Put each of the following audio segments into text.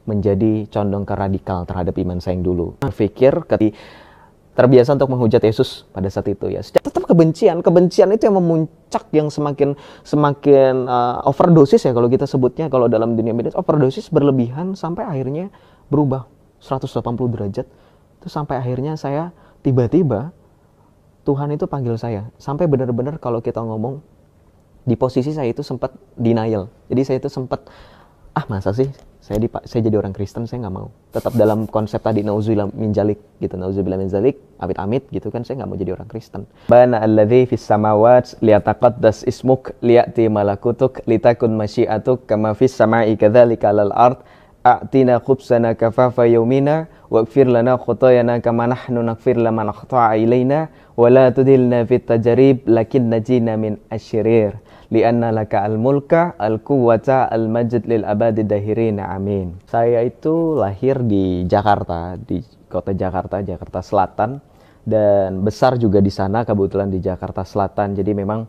menjadi condong ke radikal terhadap iman saya yang dulu. Berpikir terbiasa untuk menghujat Yesus pada saat itu ya. Tetap kebencian itu yang memuncak, yang semakin overdosis ya kalau kita sebutnya, kalau dalam dunia medis overdosis berlebihan sampai akhirnya berubah 180 derajat. Itu sampai akhirnya saya tiba-tiba Tuhan itu panggil saya. Sampai benar-benar kalau kita ngomong di posisi saya itu sempat denial. Jadi saya itu sempat masa sih saya jadi orang Kristen, saya nggak mau. Tetap dalam konsep tadi nauzubillah min zalik gitu, nauzubillah min zalik, amit-amit gitu kan, saya nggak mau jadi orang Kristen. Bana alladzi fis samawat liyataqaddas ismuk liyati malakutuk litakun masyiatuk kama fis samai kadzalika alal ard a'tina khubsana kafafa yaumina waghfir lana khutayana kama nahnu naghfir liman akhta'a ilaina wa la tudhilna fit tajrib lakin najina min asyirir li'anna laka al-mulka al-quwwata al-majd lil abadi dahirina amin. Saya itu lahir di Jakarta, di kota Jakarta Selatan, dan besar juga di sana kebetulan di Jakarta Selatan. Jadi memang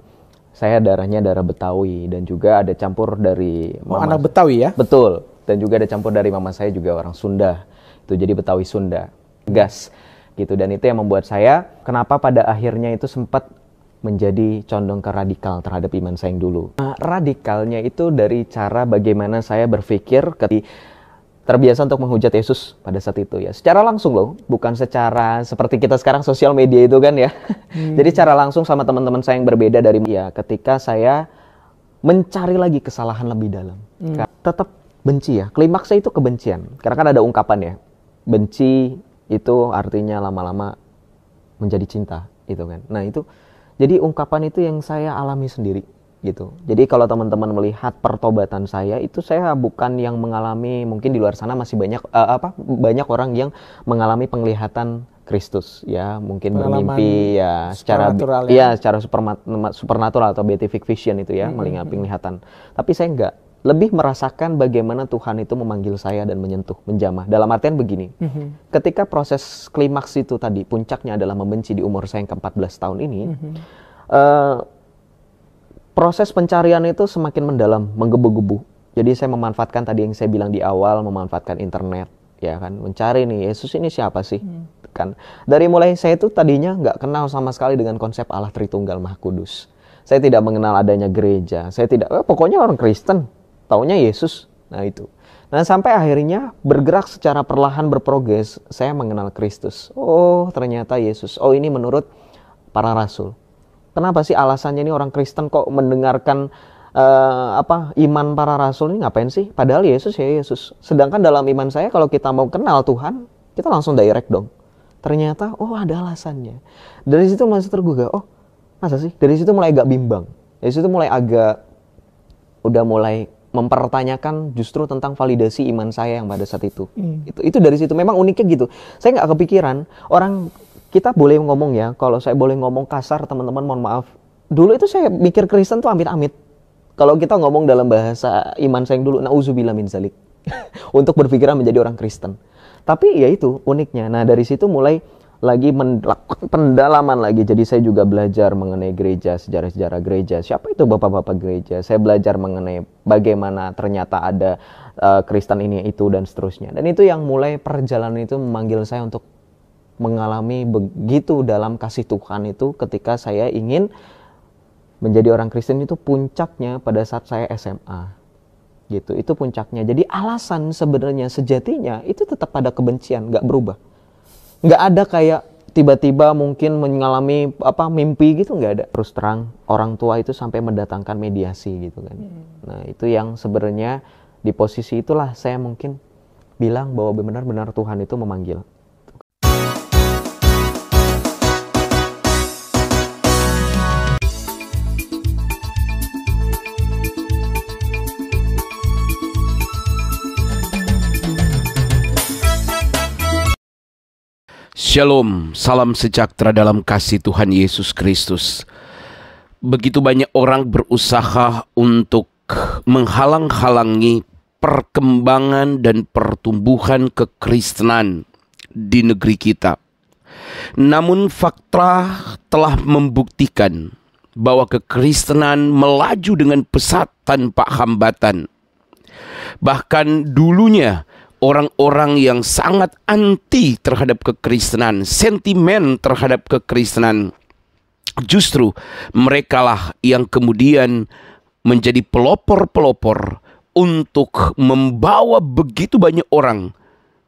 saya darahnya darah Betawi dan juga ada campur dari anak Betawi ya? Betul. Dan juga ada campur dari mama saya juga orang Sunda. Itu jadi Betawi Sunda. Gas gitu, dan itu yang membuat saya kenapa pada akhirnya itu sempat menjadi condong ke radikal terhadap iman saya yang dulu. Nah, radikalnya itu dari cara bagaimana saya berpikir terbiasa untuk menghujat Yesus pada saat itu ya. Secara langsung loh, bukan secara seperti kita sekarang sosial media itu kan ya. Jadi secara langsung sama teman-teman saya yang berbeda dari ya, ketika saya mencari lagi kesalahan lebih dalam. Tetap benci ya. Klimaksnya itu kebencian. Karena kan ada ungkapan ya. Benci itu artinya lama-lama menjadi cinta gitu kan. Nah, itu jadi ungkapan itu yang saya alami sendiri gitu. Jadi kalau teman-teman melihat pertobatan saya itu, saya bukan yang mengalami, mungkin di luar sana masih banyak orang yang mengalami penglihatan Kristus ya, mungkin bermimpi ya secara supernatural atau beatific vision itu ya, melihat penglihatan. Tapi saya enggak, lebih merasakan bagaimana Tuhan itu memanggil saya dan menyentuh, menjamah. Dalam artian begini, ketika proses klimaks itu tadi, puncaknya adalah membenci di umur saya yang ke-14 tahun ini, proses pencarian itu semakin mendalam, menggebu-gebu. Jadi saya memanfaatkan tadi yang saya bilang di awal, memanfaatkan internet, ya kan, mencari nih, Yesus ini siapa sih? Kan. Dari mulai saya itu tadinya nggak kenal sama sekali dengan konsep Allah Tritunggal Maha Kudus. Saya tidak mengenal adanya gereja, saya tidak, pokoknya orang Kristen. Taunya Yesus. Nah itu. Nah sampai akhirnya bergerak secara perlahan berprogres, saya mengenal Kristus. Oh ternyata Yesus. Oh ini menurut para rasul. Kenapa sih alasannya ini orang Kristen kok mendengarkan iman para rasul ini ngapain sih? Padahal Yesus ya Yesus. Sedangkan dalam iman saya kalau kita mau kenal Tuhan, kita langsung direct dong. Ternyata ada alasannya. Dari situ masih tergugah. Oh masa sih? Dari situ mulai agak bimbang. Dari situ mulai udah mulai mempertanyakan justru tentang validasi iman saya yang pada saat itu. Itu dari situ memang uniknya gitu. Saya nggak kepikiran orang, kita boleh ngomong ya, kalau saya boleh ngomong kasar teman-teman mohon maaf. Dulu itu saya mikir Kristen tuh amit-amit. Kalau kita ngomong dalam bahasa iman saya yang dulu, nauzubillah min zalik. Untuk berpikiran menjadi orang Kristen. Tapi ya itu uniknya. Nah dari situ mulai lagi pendalaman lagi. Jadi saya juga belajar mengenai gereja, sejarah-sejarah gereja. Siapa itu bapak-bapak gereja? Saya belajar mengenai bagaimana ternyata ada Kristen ini, itu, dan seterusnya. Dan itu yang mulai perjalanan itu memanggil saya untuk mengalami begitu dalam kasih Tuhan itu ketika saya ingin menjadi orang Kristen. Itu puncaknya pada saat saya SMA. Gitu, itu puncaknya. Jadi alasan sebenarnya sejatinya itu tetap pada kebencian, nggak berubah. Nggak ada kayak tiba-tiba mungkin mengalami mimpi gitu, nggak ada. Terus terang orang tua itu sampai mendatangkan mediasi gitu kan. Nah itu yang sebenarnya di posisi itulah saya mungkin bilang bahwa benar-benar Tuhan itu memanggil. Shalom, salam sejahtera dalam kasih Tuhan Yesus Kristus. Begitu banyak orang berusaha untuk menghalang-halangi perkembangan dan pertumbuhan kekristenan di negeri kita. Namun fakta telah membuktikan bahwa kekristenan melaju dengan pesat tanpa hambatan. Bahkan dulunya orang-orang yang sangat anti terhadap kekristenan, sentimen terhadap kekristenan, justru merekalah yang kemudian menjadi pelopor-pelopor untuk membawa begitu banyak orang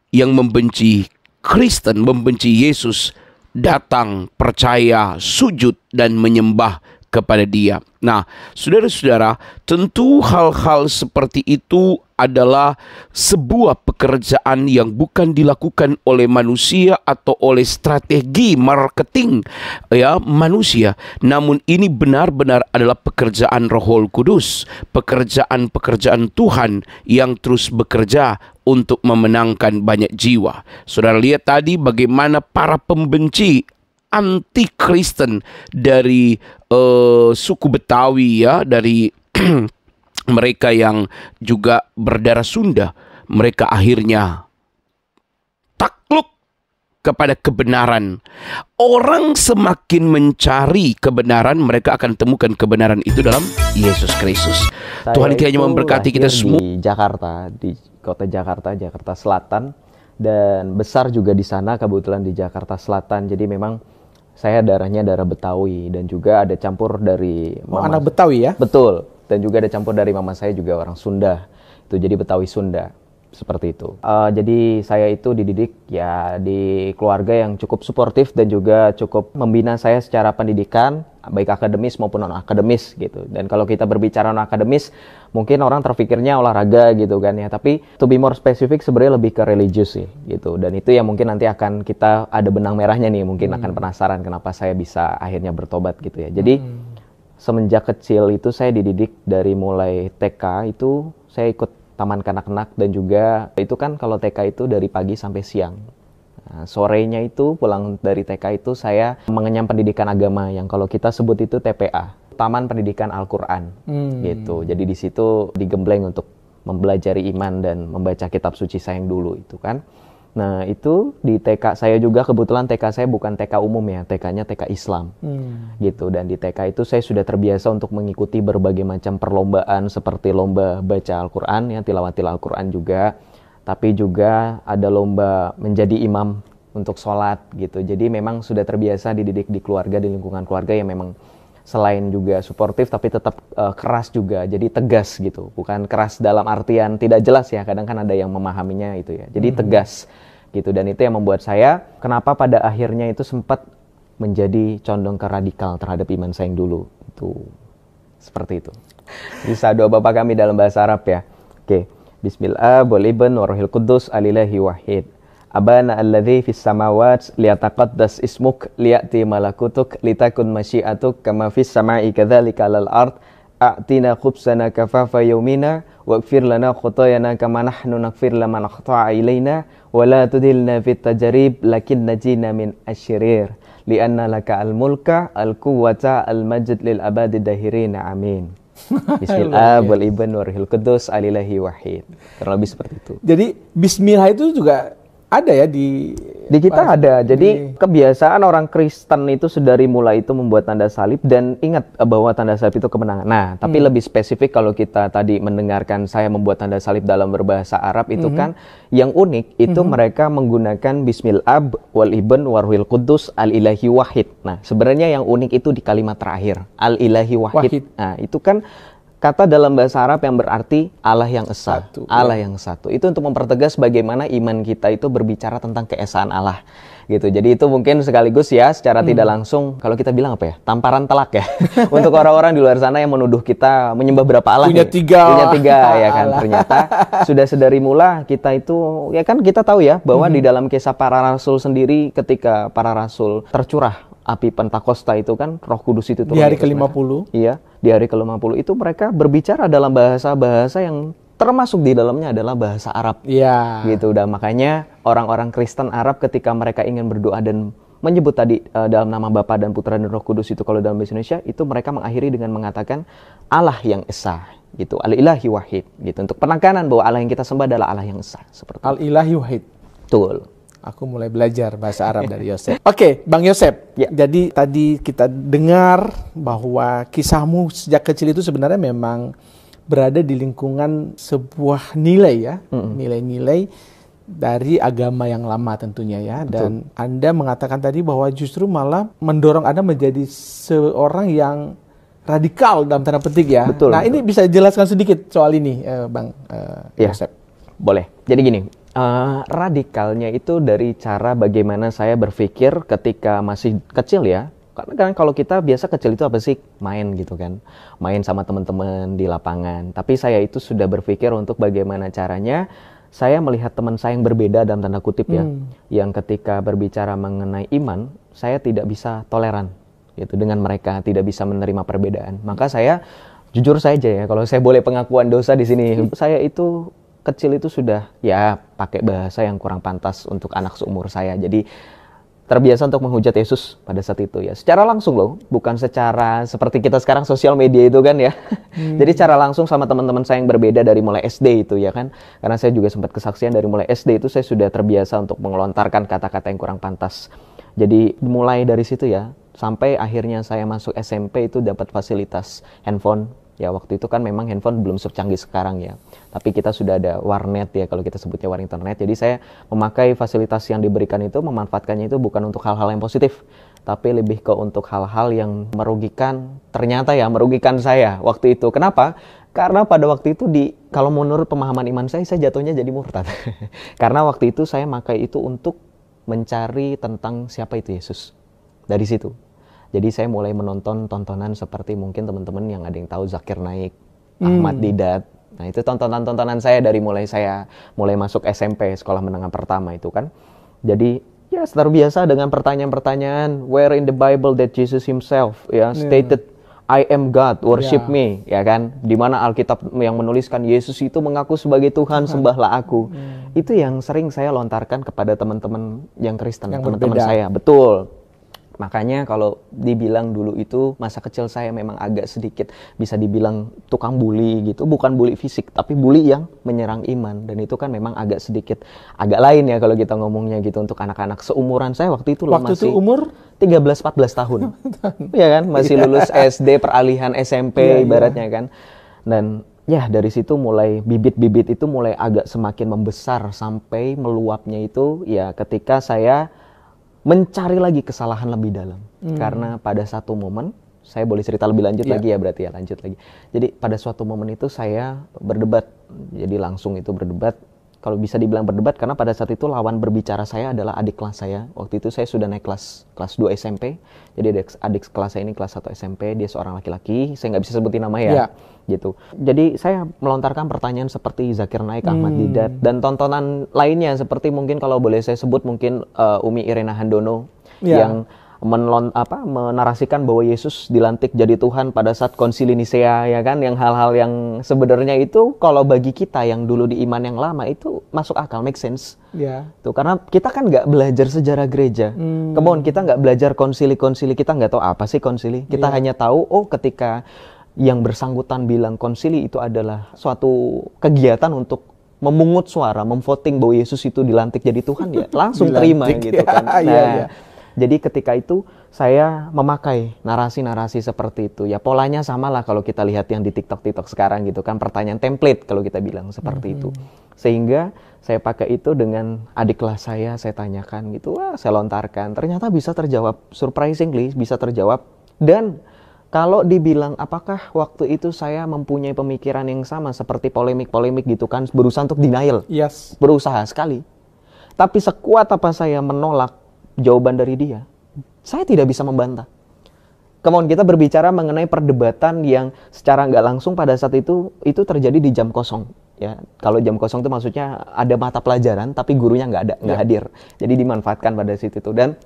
yang membenci Kristen, membenci Yesus, datang, percaya, sujud, dan menyembah kepada Dia. Nah, saudara-saudara, tentu hal-hal seperti itu adalah sebuah pekerjaan yang bukan dilakukan oleh manusia atau oleh strategi marketing manusia, namun ini benar-benar adalah pekerjaan Roh Kudus, pekerjaan-pekerjaan Tuhan yang terus bekerja untuk memenangkan banyak jiwa. Saudara lihat tadi bagaimana para pembenci anti-Kristen dari suku Betawi, dari mereka yang juga berdarah Sunda, mereka akhirnya takluk kepada kebenaran. Orang semakin mencari kebenaran, mereka akan temukan kebenaran itu dalam Yesus Kristus. Tuhan kiranya memberkati kita semua. Di Jakarta, di kota Jakarta, Jakarta Selatan, dan besar juga di sana, kebetulan di Jakarta Selatan. Jadi memang saya darahnya darah Betawi, dan juga ada campur dari anak Betawi ya? Betul. Dan juga ada campur dari mama saya juga orang Sunda. Itu jadi Betawi Sunda. Seperti itu. Jadi saya itu dididik ya di keluarga yang cukup suportif dan juga cukup membina saya secara pendidikan, baik akademis maupun non-akademis gitu. Dan kalau kita berbicara non-akademis, mungkin orang terpikirnya olahraga gitu kan ya. Tapi to be more specific sebenarnya lebih ke religius sih gitu. Dan itu yang mungkin nanti akan kita ada benang merahnya nih. Mungkin akan penasaran kenapa saya bisa akhirnya bertobat gitu ya. Jadi semenjak kecil itu saya dididik dari mulai TK itu saya ikut taman kanak-kanak, dan juga itu kan kalau TK itu dari pagi sampai siang. Nah, sorenya itu pulang dari TK itu saya mengenyam pendidikan agama yang kalau kita sebut itu TPA, Taman Pendidikan Al-Qur'an gitu. Jadi di situ digembleng untuk mempelajari iman dan membaca kitab suci saya yang dulu itu kan. Nah itu di TK saya juga, kebetulan TK saya bukan TK umum ya, TK-nya TK Islam gitu. Dan di TK itu saya sudah terbiasa untuk mengikuti berbagai macam perlombaan seperti lomba baca Al-Quran ya, tilawatil Al-Quran juga, tapi juga ada lomba menjadi imam untuk sholat gitu. Jadi memang sudah terbiasa dididik di keluarga, di lingkungan keluarga yang memang selain juga suportif tapi tetap keras juga, jadi tegas gitu. Bukan keras dalam artian tidak jelas ya, kadang kan ada yang memahaminya itu ya, jadi tegas gitu. Dan itu yang membuat saya kenapa pada akhirnya itu sempat menjadi condong ke radikal terhadap iman saya yang dulu itu. Seperti itu. Bisa doa Bapa kami dalam bahasa Arab ya. Oke. Bismillah wal ibn wa ruhil qudus alillahi wahid. Abana alladhi fis samawat liyataqaddas ismuk liya'ti malakutuk litakun masyiatuk kama fis sama'i kadzalika alal ard. A'tina khubsana kafafa yaumina waghfir lana khutayana kama nahnu naghfir liman akhta'a ilaina wa la tudhilna fit tajrib lakin najina min asyirir lianna laka al mulka al quwwata al majd lil abadi dahirin amin. Bismillah wal ibn wa ruhil qudus alillahi wahid. Kurang lebih seperti itu. Jadi bismillah itu juga ada ya di kita ada. Jadi kebiasaan orang Kristen itu sedari mulai itu membuat tanda salib, dan ingat bahwa tanda salib itu kemenangan. Nah, tapi lebih spesifik kalau kita tadi mendengarkan saya membuat tanda salib dalam berbahasa Arab itu kan yang unik itu mereka menggunakan Bismillah wal ibn warhil qudus al ilahi wahid. Nah, sebenarnya yang unik itu di kalimat terakhir al ilahi wahid. Nah, itu kan kata dalam bahasa Arab yang berarti Allah yang esa, Allah yang satu. Itu untuk mempertegas bagaimana iman kita itu berbicara tentang keesaan Allah gitu. Jadi itu mungkin sekaligus ya secara tidak langsung kalau kita bilang apa ya, tamparan telak ya untuk orang-orang di luar sana yang menuduh kita menyembah berapa Allah. Punya tiga ya kan. Ternyata sudah sedari mula kita itu ya kan kita tahu ya bahwa di dalam kisah para rasul sendiri ketika para rasul tercurah api Pentakosta itu kan Roh Kudus itu turun di hari ke-50. Iya, di hari ke-50 itu mereka berbicara dalam bahasa-bahasa yang termasuk di dalamnya adalah bahasa Arab. Iya. Gitu. Dan makanya orang-orang Kristen Arab ketika mereka ingin berdoa dan menyebut tadi dalam nama Bapa dan Putra dan Roh Kudus itu kalau dalam bahasa Indonesia itu mereka mengakhiri dengan mengatakan Allah yang esa gitu, al-ilahi wahid gitu. Untuk penekanan bahwa Allah yang kita sembah adalah Allah yang esa seperti al-ilahi wahid. Betul. Aku mulai belajar bahasa Arab dari Yosef. Oke, Bang Yosef. Ya. Jadi tadi kita dengar bahwa kisahmu sejak kecil itu sebenarnya memang berada di lingkungan sebuah nilai ya, nilai-nilai dari agama yang lama tentunya ya. Dan Anda mengatakan tadi bahwa justru malah mendorong Anda menjadi seorang yang radikal dalam tanda petik ya. Betul. Nah, ini bisa jelaskan sedikit soal ini, Bang Yosep. Boleh. Jadi gini, radikalnya itu dari cara bagaimana saya berpikir ketika masih kecil ya. Karena kan kalau kita biasa kecil itu apa sih? Main gitu kan. Main sama teman-teman di lapangan. Tapi saya itu sudah berpikir untuk bagaimana caranya saya melihat teman saya yang berbeda dalam tanda kutip ya. Yang ketika berbicara mengenai iman, saya tidak bisa toleran gitu dengan mereka, tidak bisa menerima perbedaan. Maka saya jujur saja ya, kalau saya boleh pengakuan dosa di sini, saya itu kecil itu sudah ya pakai bahasa yang kurang pantas untuk anak seumur saya. Jadi terbiasa untuk menghujat Yesus pada saat itu ya. Secara langsung loh, bukan secara seperti kita sekarang sosial media itu kan ya. Jadi secara langsung sama teman-teman saya yang berbeda dari mulai SD itu ya kan. Karena saya juga sempat kesaksian dari mulai SD itu saya sudah terbiasa untuk mengelontarkan kata-kata yang kurang pantas. Jadi mulai dari situ ya, sampai akhirnya saya masuk SMP itu dapat fasilitas handphone. Ya waktu itu kan memang handphone belum secanggih sekarang ya. Tapi kita sudah ada warnet ya kalau kita sebutnya war internet. Jadi saya memakai fasilitas yang diberikan itu, memanfaatkannya itu bukan untuk hal-hal yang positif. Tapi lebih ke untuk hal-hal yang merugikan, ternyata ya merugikan saya waktu itu. Kenapa? Karena pada waktu itu kalau menurut pemahaman iman saya jatuhnya jadi murtad. Karena waktu itu saya pakai itu untuk mencari tentang siapa itu Yesus. Dari situ. Jadi saya mulai menonton tontonan seperti mungkin teman-teman yang ada yang tahu Zakir Naik, Ahmad Didat. Nah itu tontonan-tontonan saya dari saya mulai masuk SMP, sekolah menengah pertama itu kan. Jadi ya terbiasa dengan pertanyaan-pertanyaan, where in the Bible that Jesus himself stated, I am God, worship me, ya kan? Di mana Alkitab yang menuliskan Yesus itu mengaku sebagai Tuhan, sembahlah aku. Itu yang sering saya lontarkan kepada teman-teman yang Kristen, teman-teman saya. Betul. Makanya kalau dibilang dulu itu masa kecil saya memang agak sedikit bisa dibilang tukang bully gitu. Bukan bully fisik, tapi bully yang menyerang iman. Dan itu kan memang agak sedikit, agak lain ya kalau kita ngomongnya gitu untuk anak-anak seumuran saya waktu itu loh. Waktu itu umur? 13-14 tahun. Ya kan, masih lulus SD, peralihan SMP ibaratnya kan. Dan ya dari situ mulai bibit-bibit itu mulai agak semakin membesar sampai meluapnya itu ya ketika saya mencari lagi kesalahan lebih dalam. Karena pada satu momen, saya boleh cerita lebih lanjut lagi ya berarti ya, lanjut lagi. Jadi pada suatu momen itu saya berdebat, jadi langsung itu berdebat. Kalau bisa dibilang berdebat karena pada saat itu lawan berbicara saya adalah adik kelas saya. Waktu itu saya sudah naik kelas 2 SMP. Jadi adik kelas saya ini kelas 1 SMP, dia seorang laki-laki. Saya nggak bisa sebutin nama ya. Gitu. Jadi saya melontarkan pertanyaan seperti Zakir Naik, Ahmad Didat, dan tontonan lainnya seperti mungkin kalau boleh saya sebut mungkin Umi Irena Handono yang menarasikan bahwa Yesus dilantik jadi Tuhan pada saat Konsili Nisea ya kan, yang hal-hal yang sebenarnya itu kalau bagi kita yang dulu di iman yang lama itu masuk akal, make sense. Tuh karena kita kan nggak belajar sejarah gereja, kemudian kita nggak belajar konsili-konsili, kita nggak tahu apa sih konsili, kita hanya tahu ketika yang bersangkutan bilang konsili itu adalah suatu kegiatan untuk memungut suara, memvoting bahwa Yesus itu dilantik jadi Tuhan ya langsung terima gitu kan. Jadi ketika itu saya memakai narasi-narasi seperti itu. Ya polanya sama lah kalau kita lihat yang di TikTok sekarang gitu kan. Pertanyaan template kalau kita bilang seperti itu. Sehingga saya pakai itu dengan adik kelas saya tanyakan gitu. Wah saya lontarkan. Ternyata bisa terjawab. Surprisingly bisa terjawab. Dan kalau dibilang apakah waktu itu saya mempunyai pemikiran yang sama seperti polemik-polemik gitu kan. Berusaha untuk denial. Berusaha sekali. Tapi sekuat apa saya menolak jawaban dari dia, saya tidak bisa membantah. Kemudian kita berbicara mengenai perdebatan yang secara nggak langsung pada saat itu terjadi di jam kosong. Ya, kalau jam kosong itu maksudnya ada mata pelajaran tapi gurunya nggak hadir. Jadi dimanfaatkan pada situ itu dan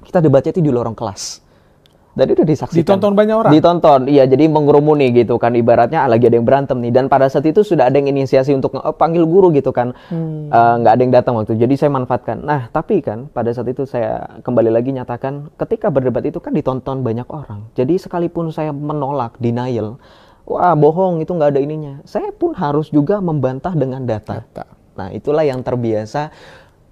kita debatnya itu di lorong kelas. Dan itu disaksikan. Ditonton banyak orang? Ditonton, iya. Jadi mengerumuni gitu kan. Ibaratnya lagi ada yang berantem nih. Dan pada saat itu sudah ada yang inisiasi untuk panggil guru gitu kan. Nggak ada yang datang waktu itu. Jadi saya manfaatkan. Nah, tapi kan pada saat itu saya kembali lagi nyatakan. Ketika berdebat itu kan ditonton banyak orang. Jadi sekalipun saya menolak, denial. Wah bohong, itu nggak ada ininya. Saya pun harus juga membantah dengan data. Nah, itulah yang terbiasa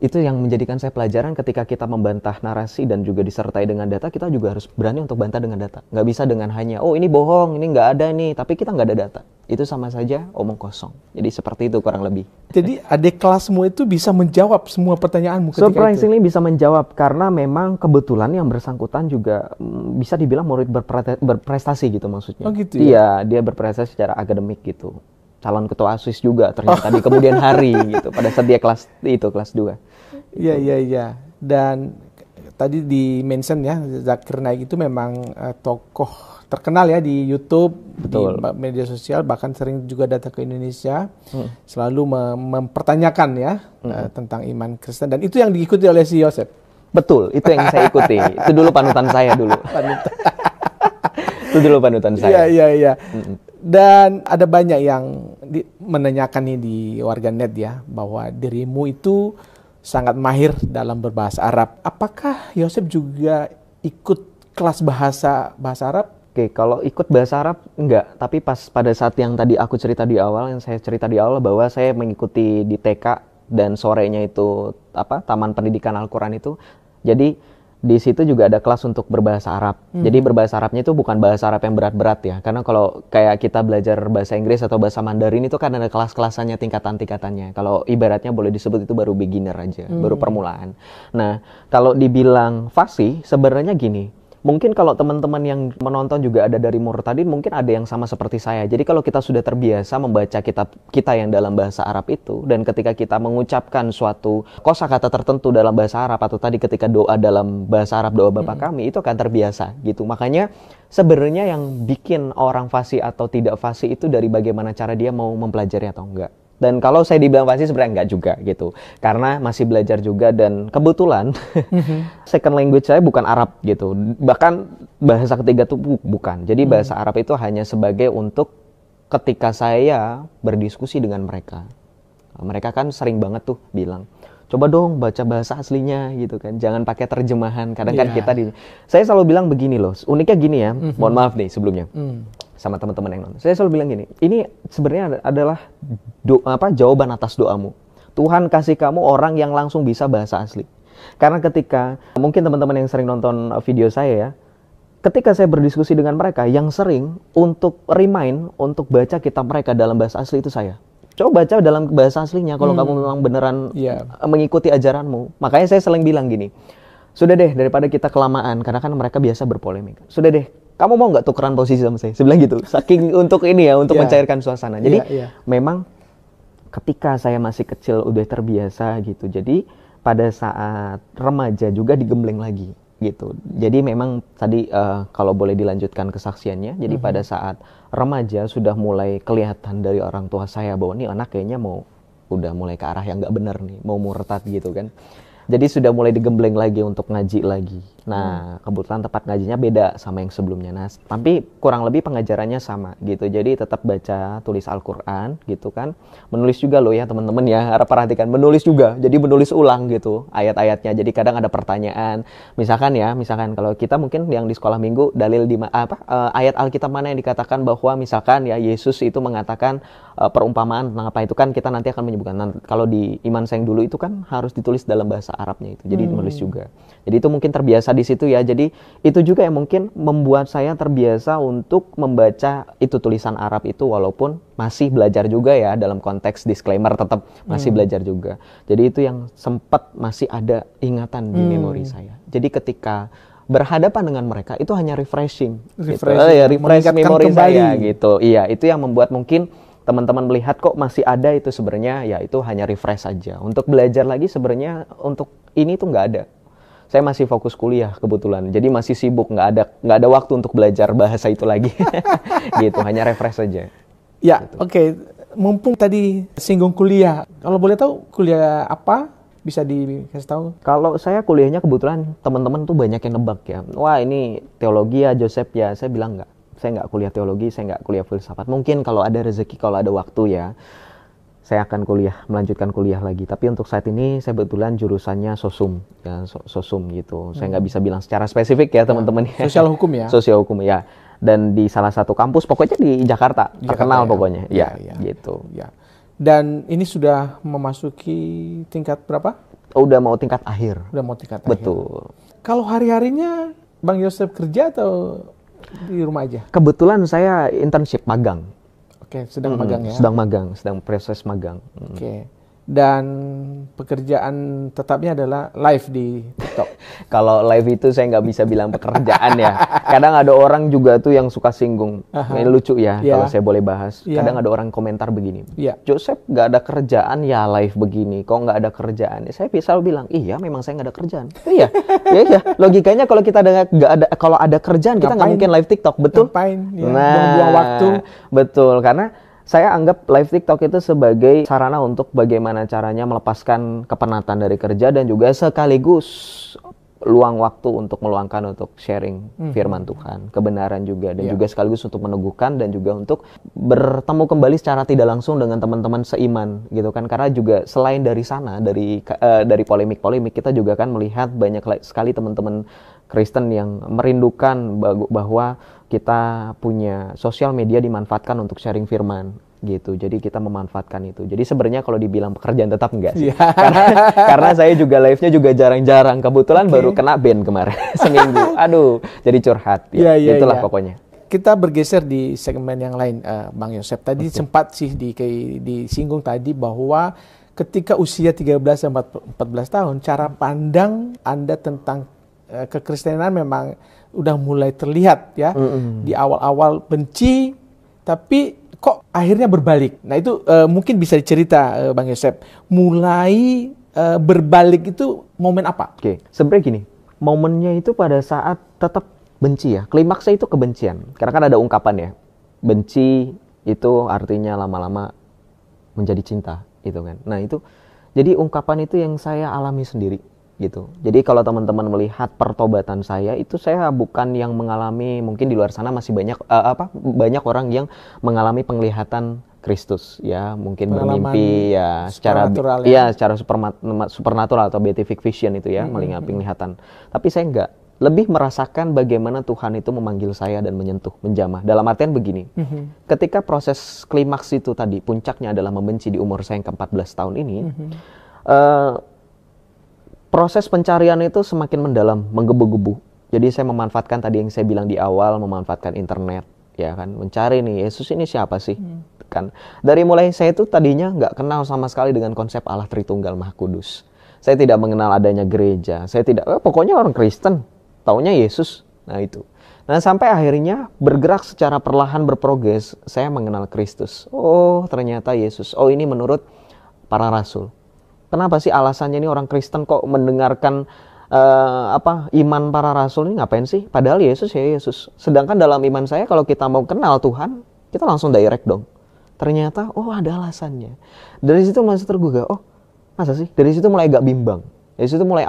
itu yang menjadikan saya pelajaran ketika kita membantah narasi dan juga disertai dengan data, kita juga harus berani untuk bantah dengan data. Nggak bisa dengan hanya, oh ini bohong, ini nggak ada nih, tapi kita nggak ada data. Itu sama saja omong kosong. Jadi seperti itu kurang lebih. Jadi adik kelasmu itu bisa menjawab semua pertanyaanmu ketika Surprisingly itu? Bisa menjawab, karena memang kebetulan yang bersangkutan juga bisa dibilang murid berprestasi gitu maksudnya. Oh gitu ya? Iya, dia berprestasi secara akademik gitu. Calon ketua ASIS juga ternyata di kemudian hari gitu, pada saat dia kelas 2. Iya. Dan tadi di mention ya, Zakir Naik itu memang tokoh terkenal ya di YouTube, betul, di media sosial, bahkan sering juga datang ke Indonesia, selalu mempertanyakan ya tentang iman Kristen, dan itu yang diikuti oleh si Yosef. Betul, itu yang saya ikuti. Itu dulu panutan saya dulu. Itu dulu panutan saya. Iya. Dan ada banyak yang menanyakan nih di warganet ya, bahwa dirimu itu sangat mahir dalam berbahasa Arab. Apakah Yosef juga ikut kelas bahasa Arab? Oke, kalau ikut bahasa Arab enggak, tapi pada saat yang tadi aku cerita di awal, yang saya cerita di awal bahwa saya mengikuti di TK dan sorenya itu Taman Pendidikan Al-Quran itu. Jadi di situ juga ada kelas untuk berbahasa Arab. Jadi berbahasa Arabnya itu bukan bahasa Arab yang berat-berat ya. Karena kalau kayak kita belajar bahasa Inggris atau bahasa Mandarin itu kan ada kelas-kelasannya, tingkatan-tingkatannya. Kalau ibaratnya boleh disebut itu baru beginner aja, baru permulaan. Nah, kalau dibilang fasih, sebenarnya gini. Mungkin kalau teman-teman yang menonton juga ada dari Murtadin, mungkin ada yang sama seperti saya. Jadi kalau kita sudah terbiasa membaca kitab kita yang dalam bahasa Arab itu, dan ketika kita mengucapkan suatu kosakata tertentu dalam bahasa Arab, atau tadi ketika doa dalam bahasa Arab, doa Bapa kami, itu akan terbiasa gitu. Makanya sebenarnya yang bikin orang fasih atau tidak fasih itu dari bagaimana cara dia mau mempelajari atau enggak. Dan kalau saya dibilang fasih sebenarnya enggak juga gitu. Karena masih belajar juga, dan kebetulan second language saya bukan Arab gitu. Bahkan bahasa ketiga itu bukan. Jadi bahasa Arab itu hanya sebagai untuk ketika saya berdiskusi dengan mereka. Mereka kan sering banget tuh bilang, coba dong baca bahasa aslinya gitu kan. Jangan pakai terjemahan. Kadang kan kita saya selalu bilang begini loh. Uniknya gini ya. Mohon maaf nih sebelumnya. Sama teman-teman yang nonton. Saya selalu bilang gini, ini sebenarnya adalah jawaban atas doamu. Tuhan kasih kamu orang yang langsung bisa bahasa asli. Karena ketika, mungkin teman-teman yang sering nonton video saya ya, ketika saya berdiskusi dengan mereka, yang sering untuk remind, untuk baca kitab mereka dalam bahasa asli itu saya. Coba baca dalam bahasa aslinya kalau kamu memang beneran mengikuti ajaranmu. Makanya saya sering bilang gini, sudah deh daripada kita kelamaan, karena kan mereka biasa berpolemik. Sudah deh, kamu mau nggak tukeran posisi sama saya? Saya bilang gitu, saking untuk ini ya, untuk mencairkan suasana. Jadi memang ketika saya masih kecil udah terbiasa gitu. Jadi pada saat remaja juga digembleng lagi gitu. Jadi memang tadi kalau boleh dilanjutkan kesaksiannya, jadi pada saat remaja sudah mulai kelihatan dari orang tua saya bahwa nih anak kayaknya udah mulai ke arah yang nggak benar nih, mau murtad gitu kan. Jadi sudah mulai digembleng lagi untuk ngaji lagi. Nah, kebetulan tempat ngajinya beda sama yang sebelumnya. Nah, tapi kurang lebih pengajarannya sama gitu. Jadi tetap baca, tulis Al-Quran gitu kan. Menulis juga loh ya teman-teman ya, harap perhatikan. Menulis juga, jadi menulis ulang gitu ayat-ayatnya. Jadi kadang ada pertanyaan. Misalkan kalau kita mungkin yang di sekolah minggu, dalil ayat Alkitab mana yang dikatakan bahwa misalkan ya Yesus itu mengatakan perumpamaan tentang apa itu kan kita nanti akan menyebutkan. Nah, kalau di iman saya yang dulu itu kan harus ditulis dalam bahasa Arabnya itu. Jadi menulis juga. Jadi itu mungkin terbiasa di situ ya. Jadi itu juga yang mungkin membuat saya terbiasa untuk membaca itu tulisan Arab itu, walaupun masih belajar juga ya, dalam konteks disclaimer tetap masih belajar juga. Jadi itu yang sempat masih ada ingatan di memori saya. Jadi ketika berhadapan dengan mereka itu hanya refreshing refresh memori saya gitu. Iya, itu yang membuat mungkin teman-teman melihat kok masih ada itu sebenarnya, ya itu hanya refresh saja. Untuk belajar lagi sebenarnya untuk ini tuh nggak ada. Saya masih fokus kuliah kebetulan, jadi masih sibuk, nggak ada waktu untuk belajar bahasa itu lagi. Gitu, hanya refresh saja. Ya, gitu. Oke. Mumpung tadi singgung kuliah, kalau boleh tahu kuliah apa? Bisa dikasih tahu? Kalau saya kuliahnya kebetulan teman-teman tuh banyak yang nebak ya. Wah ini teologi ya Joseph ya. Saya bilang nggak. Saya nggak kuliah teologi, saya nggak kuliah filsafat. Mungkin kalau ada rezeki, kalau ada waktu ya, saya akan melanjutkan kuliah lagi. Tapi untuk saat ini saya kebetulan jurusannya sosum, ya sosum gitu. Saya nggak bisa bilang secara spesifik ya teman-teman. Sosial hukum ya? Sosial hukum ya. Dan di salah satu kampus, pokoknya di Jakarta terkenal ya. Pokoknya. Ya, gitu. Ya. Dan ini sudah memasuki tingkat berapa? udah mau tingkat akhir. Udah mau tingkat akhir. Betul. Kalau hari-harinya Bang Yosef kerja atau di rumah aja? Kebetulan saya internship magang. Oke, sedang magang ya? Sedang magang, sedang proses magang. Oke. Dan pekerjaan tetapnya adalah live di TikTok. Kalau live itu saya nggak bisa bilang pekerjaan ya. Kadang ada orang juga tuh yang suka singgung. Ini lucu ya, kalau saya boleh bahas. Kadang ada orang komentar begini. Joseph nggak ada kerjaan ya live begini. Kok nggak ada kerjaan? Saya selalu bilang, iya memang saya nggak ada kerjaan. Iya. Logikanya kalau kita kalau ada kerjaan kita nggak mungkin live TikTok, betul? Ngapain? Buang-buang waktu. Betul, karena saya anggap live TikTok itu sebagai sarana untuk bagaimana caranya melepaskan kepenatan dari kerja dan juga sekaligus luang waktu untuk meluangkan untuk sharing firman Tuhan, kebenaran juga, dan juga sekaligus untuk meneguhkan dan juga untuk bertemu kembali secara tidak langsung dengan teman-teman seiman gitu kan. Karena juga selain dari sana, dari polemik-polemik, kita juga kan melihat banyak sekali teman-teman Kristen yang merindukan bahwa kita punya sosial media dimanfaatkan untuk sharing firman gitu. Jadi kita memanfaatkan itu. Jadi sebenarnya kalau dibilang pekerjaan tetap enggak sih. Karena saya juga live-nya juga jarang-jarang. Kebetulan baru kena ban kemarin seminggu. Aduh, jadi curhat. Itulah pokoknya. Kita bergeser di segmen yang lain, Bang Yosef. Tadi sempat sih disinggung tadi bahwa ketika usia 13-14 tahun, cara pandang Anda tentang kekristenan memang udah mulai terlihat ya. Di awal-awal benci, tapi kok akhirnya berbalik. Nah itu mungkin bisa dicerita Bang Yosef. Mulai berbalik itu momen apa? Oke, sebenarnya gini, momennya itu pada saat tetap benci ya. Klimaksnya itu kebencian. Karena kan ada ungkapan ya, benci itu artinya lama-lama menjadi cinta gitu kan. Nah itu, jadi ungkapan itu yang saya alami sendiri gitu. Jadi kalau teman-teman melihat pertobatan saya, itu saya bukan yang mengalami, mungkin di luar sana masih banyak orang yang mengalami penglihatan Kristus ya, mungkin bermimpi ya secara supernatural atau beatific vision itu ya, melihat penglihatan. Tapi saya enggak, lebih merasakan bagaimana Tuhan itu memanggil saya dan menyentuh, menjamah. Dalam artian begini, ketika proses klimaks itu tadi, puncaknya adalah membenci di umur saya yang ke-14 tahun ini, proses pencarian itu semakin mendalam, menggebu-gebu. Jadi saya memanfaatkan tadi yang saya bilang di awal, memanfaatkan internet, ya kan, mencari nih Yesus ini siapa sih, kan. Dari mulai saya itu tadinya nggak kenal sama sekali dengan konsep Allah Tritunggal Maha Kudus. Saya tidak mengenal adanya gereja, saya tidak, pokoknya orang Kristen, taunya Yesus. Nah itu. Nah sampai akhirnya bergerak secara perlahan berprogres, saya mengenal Kristus. Oh ternyata Yesus. Oh ini menurut para rasul. Kenapa sih alasannya ini orang Kristen kok mendengarkan iman para rasul ini ngapain sih? Padahal Yesus ya Yesus. Sedangkan dalam iman saya kalau kita mau kenal Tuhan, kita langsung direct dong. Ternyata ada alasannya. Dari situ masih tergugah. Oh masa sih? Dari situ mulai agak bimbang. Dari situ mulai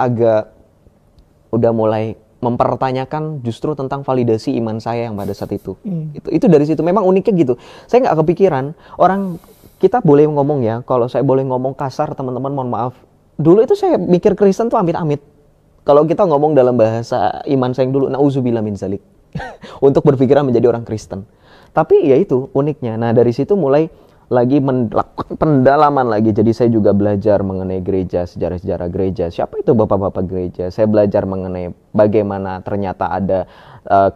udah mulai mempertanyakan justru tentang validasi iman saya yang pada saat itu. Itu dari situ. Memang uniknya gitu. Saya nggak kepikiran orang. Kita boleh ngomong ya, kalau saya boleh ngomong kasar teman-teman mohon maaf. Dulu itu saya mikir Kristen tuh amit-amit. Kalau kita ngomong dalam bahasa iman saya yang dulu, na'udzubillah min dzalik. Untuk berpikiran menjadi orang Kristen. Tapi ya itu uniknya. Nah dari situ mulai lagi melakukan pendalaman lagi. Jadi saya juga belajar mengenai gereja, sejarah-sejarah gereja. Siapa itu bapak-bapak gereja? Saya belajar mengenai bagaimana ternyata ada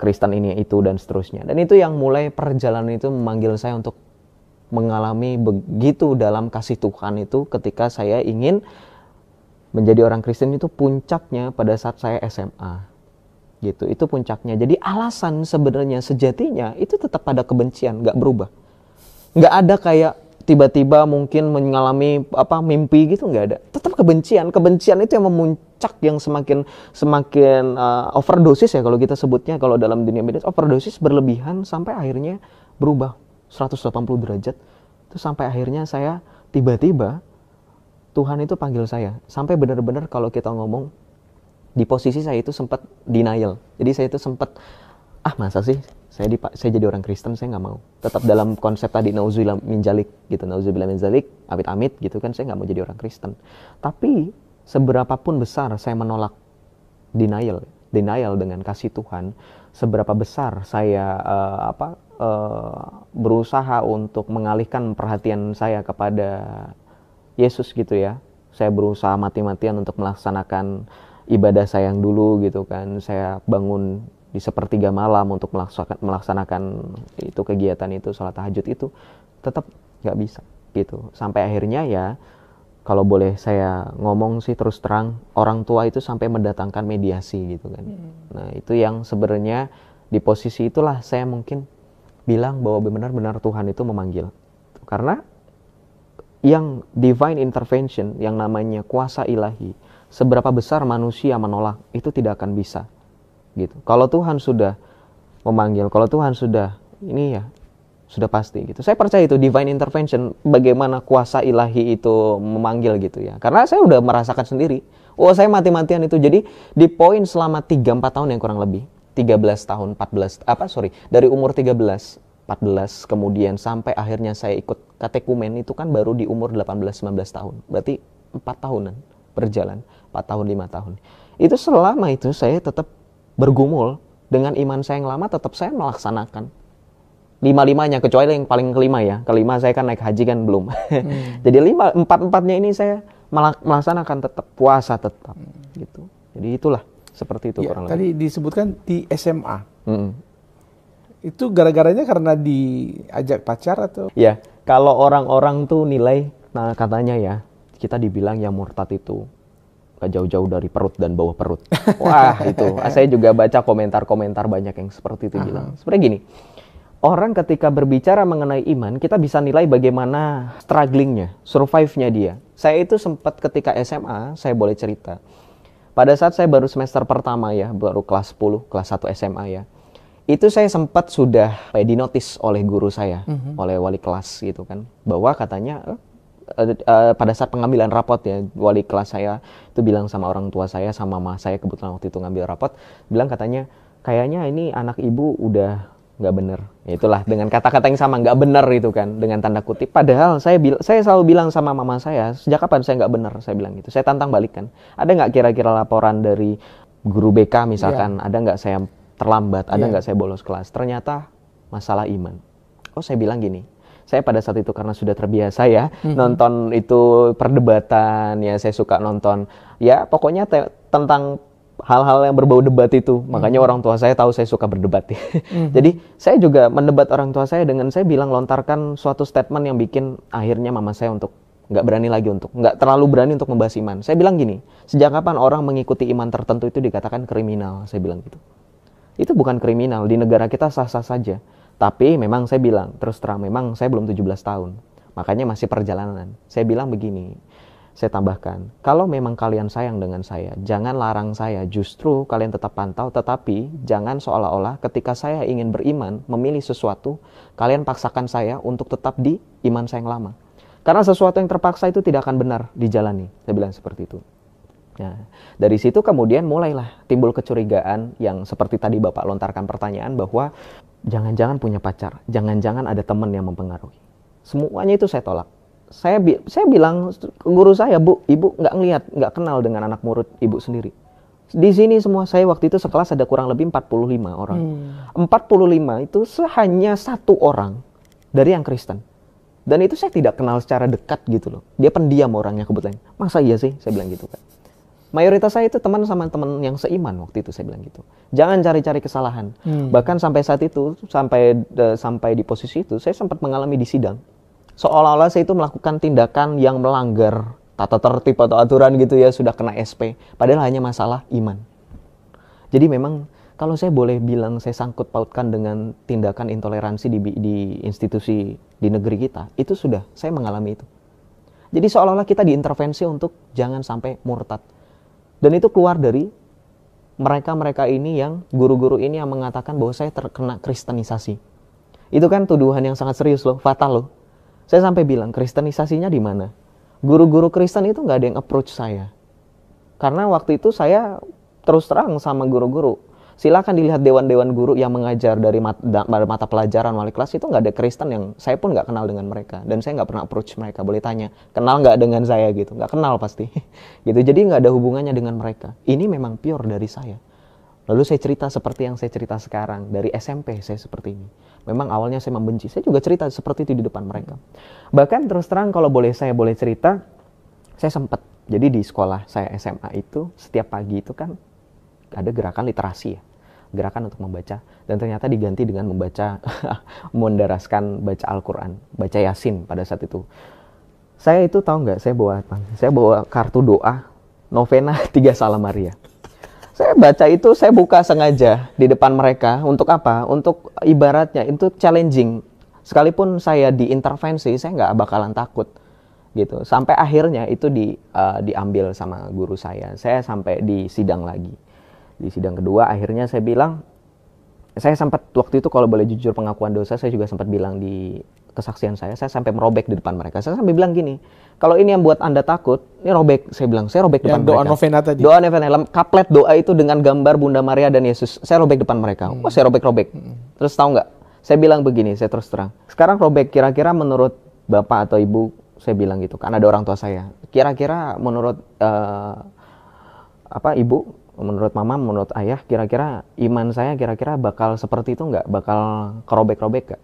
Kristen ini, itu, dan seterusnya. Dan itu yang mulai perjalanan itu memanggil saya untuk mengalami begitu dalam kasih Tuhan itu ketika saya ingin menjadi orang Kristen. Itu puncaknya pada saat saya SMA gitu, itu puncaknya. Jadi alasan sebenarnya sejatinya itu tetap pada kebencian, nggak berubah, nggak ada kayak tiba-tiba mungkin mengalami mimpi gitu, nggak ada, tetap kebencian itu yang memuncak, yang semakin overdosis ya kalau kita sebutnya, kalau dalam dunia medis overdosis berlebihan sampai akhirnya berubah 180 derajat. Itu sampai akhirnya saya tiba-tiba Tuhan itu panggil saya. Sampai benar-benar kalau kita ngomong di posisi saya itu sempat denial. Jadi saya itu sempat masa sih saya jadi orang Kristen, saya nggak mau. Tetap dalam konsep tadi na'udzubillah min dzalik gitu. Na'udzubillah min dzalik, amit-amit gitu kan, saya nggak mau jadi orang Kristen. Tapi seberapapun besar saya menolak denial dengan kasih Tuhan, seberapa besar saya berusaha untuk mengalihkan perhatian saya kepada Yesus gitu ya, Saya berusaha mati-matian untuk melaksanakan ibadah saya yang dulu gitu kan. Saya bangun di sepertiga malam untuk melaksanakan itu kegiatan itu, sholat tahajud itu, tetap nggak bisa gitu. Sampai akhirnya ya, kalau boleh saya ngomong sih terus terang, orang tua itu sampai mendatangkan mediasi gitu kan. Nah itu yang sebenarnya di posisi itulah saya mungkin bilang bahwa benar-benar Tuhan itu memanggil. Karena yang divine intervention, yang namanya kuasa ilahi, seberapa besar manusia menolak, itu tidak akan bisa gitu. Kalau Tuhan sudah memanggil, kalau Tuhan sudah ini ya, sudah pasti gitu. Saya percaya itu divine intervention, bagaimana kuasa ilahi itu memanggil gitu ya. Karena saya udah merasakan sendiri. Oh, saya mati-matian itu. Jadi di poin selama 3-4 tahun yang kurang lebih, 13 tahun, 14, dari umur 13, 14, kemudian sampai akhirnya saya ikut katekumen itu kan baru di umur 18-19 tahun. Berarti 4 tahunan berjalan, 4 tahun, 5 tahun. Itu selama itu saya tetap bergumul dengan iman saya yang lama, tetap saya melaksanakan. 5-5-nya, kecuali yang paling kelima ya. Kelima saya kan naik haji kan belum. Jadi 4-4-nya ini saya melaksanakan tetap, puasa tetap gitu. Jadi itulah seperti itu kurang lebih. Tadi disebutkan di SMA. Itu gara-garanya karena diajak pacar atau? Ya, kalau orang-orang tuh nilai, nah katanya ya, kita dibilang yang murtad itu gak jauh-jauh dari perut dan bawah perut. Wah itu, saya juga baca komentar-komentar banyak yang seperti itu bilang. Sebenarnya gini, orang ketika berbicara mengenai iman, kita bisa nilai bagaimana strugglingnya, survive-nya dia. Saya itu sempat ketika SMA, saya boleh cerita. Pada saat saya baru semester pertama ya, baru kelas 10, kelas 1 SMA ya. Itu saya sempat sudah dinotis oleh guru saya, oleh wali kelas gitu kan. Bahwa katanya, pada saat pengambilan rapot ya, wali kelas saya itu bilang sama orang tua saya, sama mama saya kebetulan waktu itu ngambil rapot, bilang katanya, kayaknya ini anak ibu udah nggak bener. Ya itulah dengan kata-kata yang sama, nggak bener itu kan, dengan tanda kutip. Padahal saya selalu bilang sama mama saya, sejak kapan saya nggak bener, saya bilang gitu. Saya tantang balik kan. Ada nggak kira-kira laporan dari guru BK misalkan, ada nggak saya terlambat, ada nggak saya bolos kelas. Ternyata masalah iman. Oh saya bilang gini, saya pada saat itu karena sudah terbiasa ya, nonton itu perdebatan, ya saya suka nonton, ya pokoknya tentang hal-hal yang berbau debat itu. Makanya orang tua saya tahu saya suka berdebat. Jadi saya juga mendebat orang tua saya dengan saya bilang lontarkan suatu statement yang bikin akhirnya mama saya untuk nggak terlalu berani untuk membahas iman. Saya bilang gini, sejak kapan orang mengikuti iman tertentu itu dikatakan kriminal? Saya bilang gitu. Itu bukan kriminal, di negara kita sah-sah saja. Tapi memang saya bilang, terus terang memang saya belum 17 tahun. Makanya masih perjalanan. Saya bilang begini, saya tambahkan, kalau memang kalian sayang dengan saya, jangan larang saya, justru kalian tetap pantau, tetapi jangan seolah-olah ketika saya ingin beriman, memilih sesuatu, kalian paksakan saya untuk tetap di iman saya yang lama. Karena sesuatu yang terpaksa itu tidak akan benar dijalani. Saya bilang seperti itu. Nah, dari situ kemudian mulailah timbul kecurigaan yang seperti tadi Bapak lontarkan pertanyaan bahwa jangan-jangan punya pacar, jangan-jangan ada teman yang mempengaruhi. Semuanya itu saya tolak. Saya bilang ke guru saya, Bu, Ibu nggak kenal dengan anak murid Ibu sendiri. Di sini semua saya waktu itu sekelas ada kurang lebih 45 orang. 45 itu hanya 1 orang dari yang Kristen. Dan itu saya tidak kenal secara dekat gitu loh. Dia pendiam orangnya kebetulan. Masa iya sih? Saya bilang gitu kan. Mayoritas saya itu teman sama teman yang seiman waktu itu, saya bilang gitu. Jangan cari-cari kesalahan. Bahkan sampai saat itu, sampai di posisi itu, saya sempat mengalami di sidang. Seolah-olah saya itu melakukan tindakan yang melanggar tata tertib atau aturan gitu ya, sudah kena SP. Padahal hanya masalah iman. Jadi memang kalau saya boleh bilang saya sangkut pautkan dengan tindakan intoleransi di institusi di negeri kita, itu sudah saya mengalami itu. Jadi seolah-olah kita diintervensi untuk jangan sampai murtad. Dan itu keluar dari mereka-mereka ini yang guru-guru ini yang mengatakan bahwa saya terkena kristenisasi. Itu kan tuduhan yang sangat serius loh, fatal loh. Saya sampai bilang, kristenisasinya di mana? Guru-guru Kristen itu nggak ada yang approach saya. Karena waktu itu saya terus terang sama guru-guru. Silakan dilihat dewan-dewan guru yang mengajar dari mata pelajaran wali kelas itu nggak ada Kristen yang saya pun nggak kenal dengan mereka. Dan saya nggak pernah approach mereka. Boleh tanya, kenal nggak dengan saya gitu? Nggak kenal pasti. Gitu. Jadi nggak ada hubungannya dengan mereka. Ini memang pure dari saya. Lalu saya cerita seperti yang saya cerita sekarang. Dari SMP saya seperti ini. Memang awalnya saya membenci. Saya juga cerita seperti itu di depan mereka. Bahkan terus terang kalau saya boleh cerita, saya sempat Jadi di sekolah saya SMA itu setiap pagi itu kan ada gerakan literasi ya, gerakan untuk membaca, dan ternyata diganti dengan membaca mendaraskan baca Al-Quran, baca Yasin pada saat itu. Saya itu tahu nggak, saya bawa apa? Saya bawa kartu doa novena 3 Salam Maria. Saya baca itu, saya buka sengaja di depan mereka. Untuk apa? Untuk ibaratnya itu challenging. Sekalipun saya diintervensi, saya nggak bakalan takut gitu. Sampai akhirnya itu diambil sama guru saya. Saya sampai di sidang lagi. Di sidang kedua akhirnya saya bilang, saya sempat waktu itu kalau boleh jujur pengakuan dosa, saya juga sempat bilang di kesaksian saya sampai merobek di depan mereka. Saya sampai bilang gini, kalau ini yang buat Anda takut, ini robek. Saya bilang, saya robek depan doa mereka. novena tadi. Doa novena, kaplet doa itu dengan gambar Bunda Maria dan Yesus. Saya robek depan mereka. Oh, saya robek-robek. Terus tahu nggak? Saya bilang begini, saya terus terang. Sekarang robek, kira-kira menurut Bapak atau Ibu, saya bilang gitu, kan ada orang tua saya. Kira-kira menurut Ibu, menurut Mama, menurut Ayah, kira-kira iman saya kira-kira bakal seperti itu nggak? Bakal kerobek-robek nggak?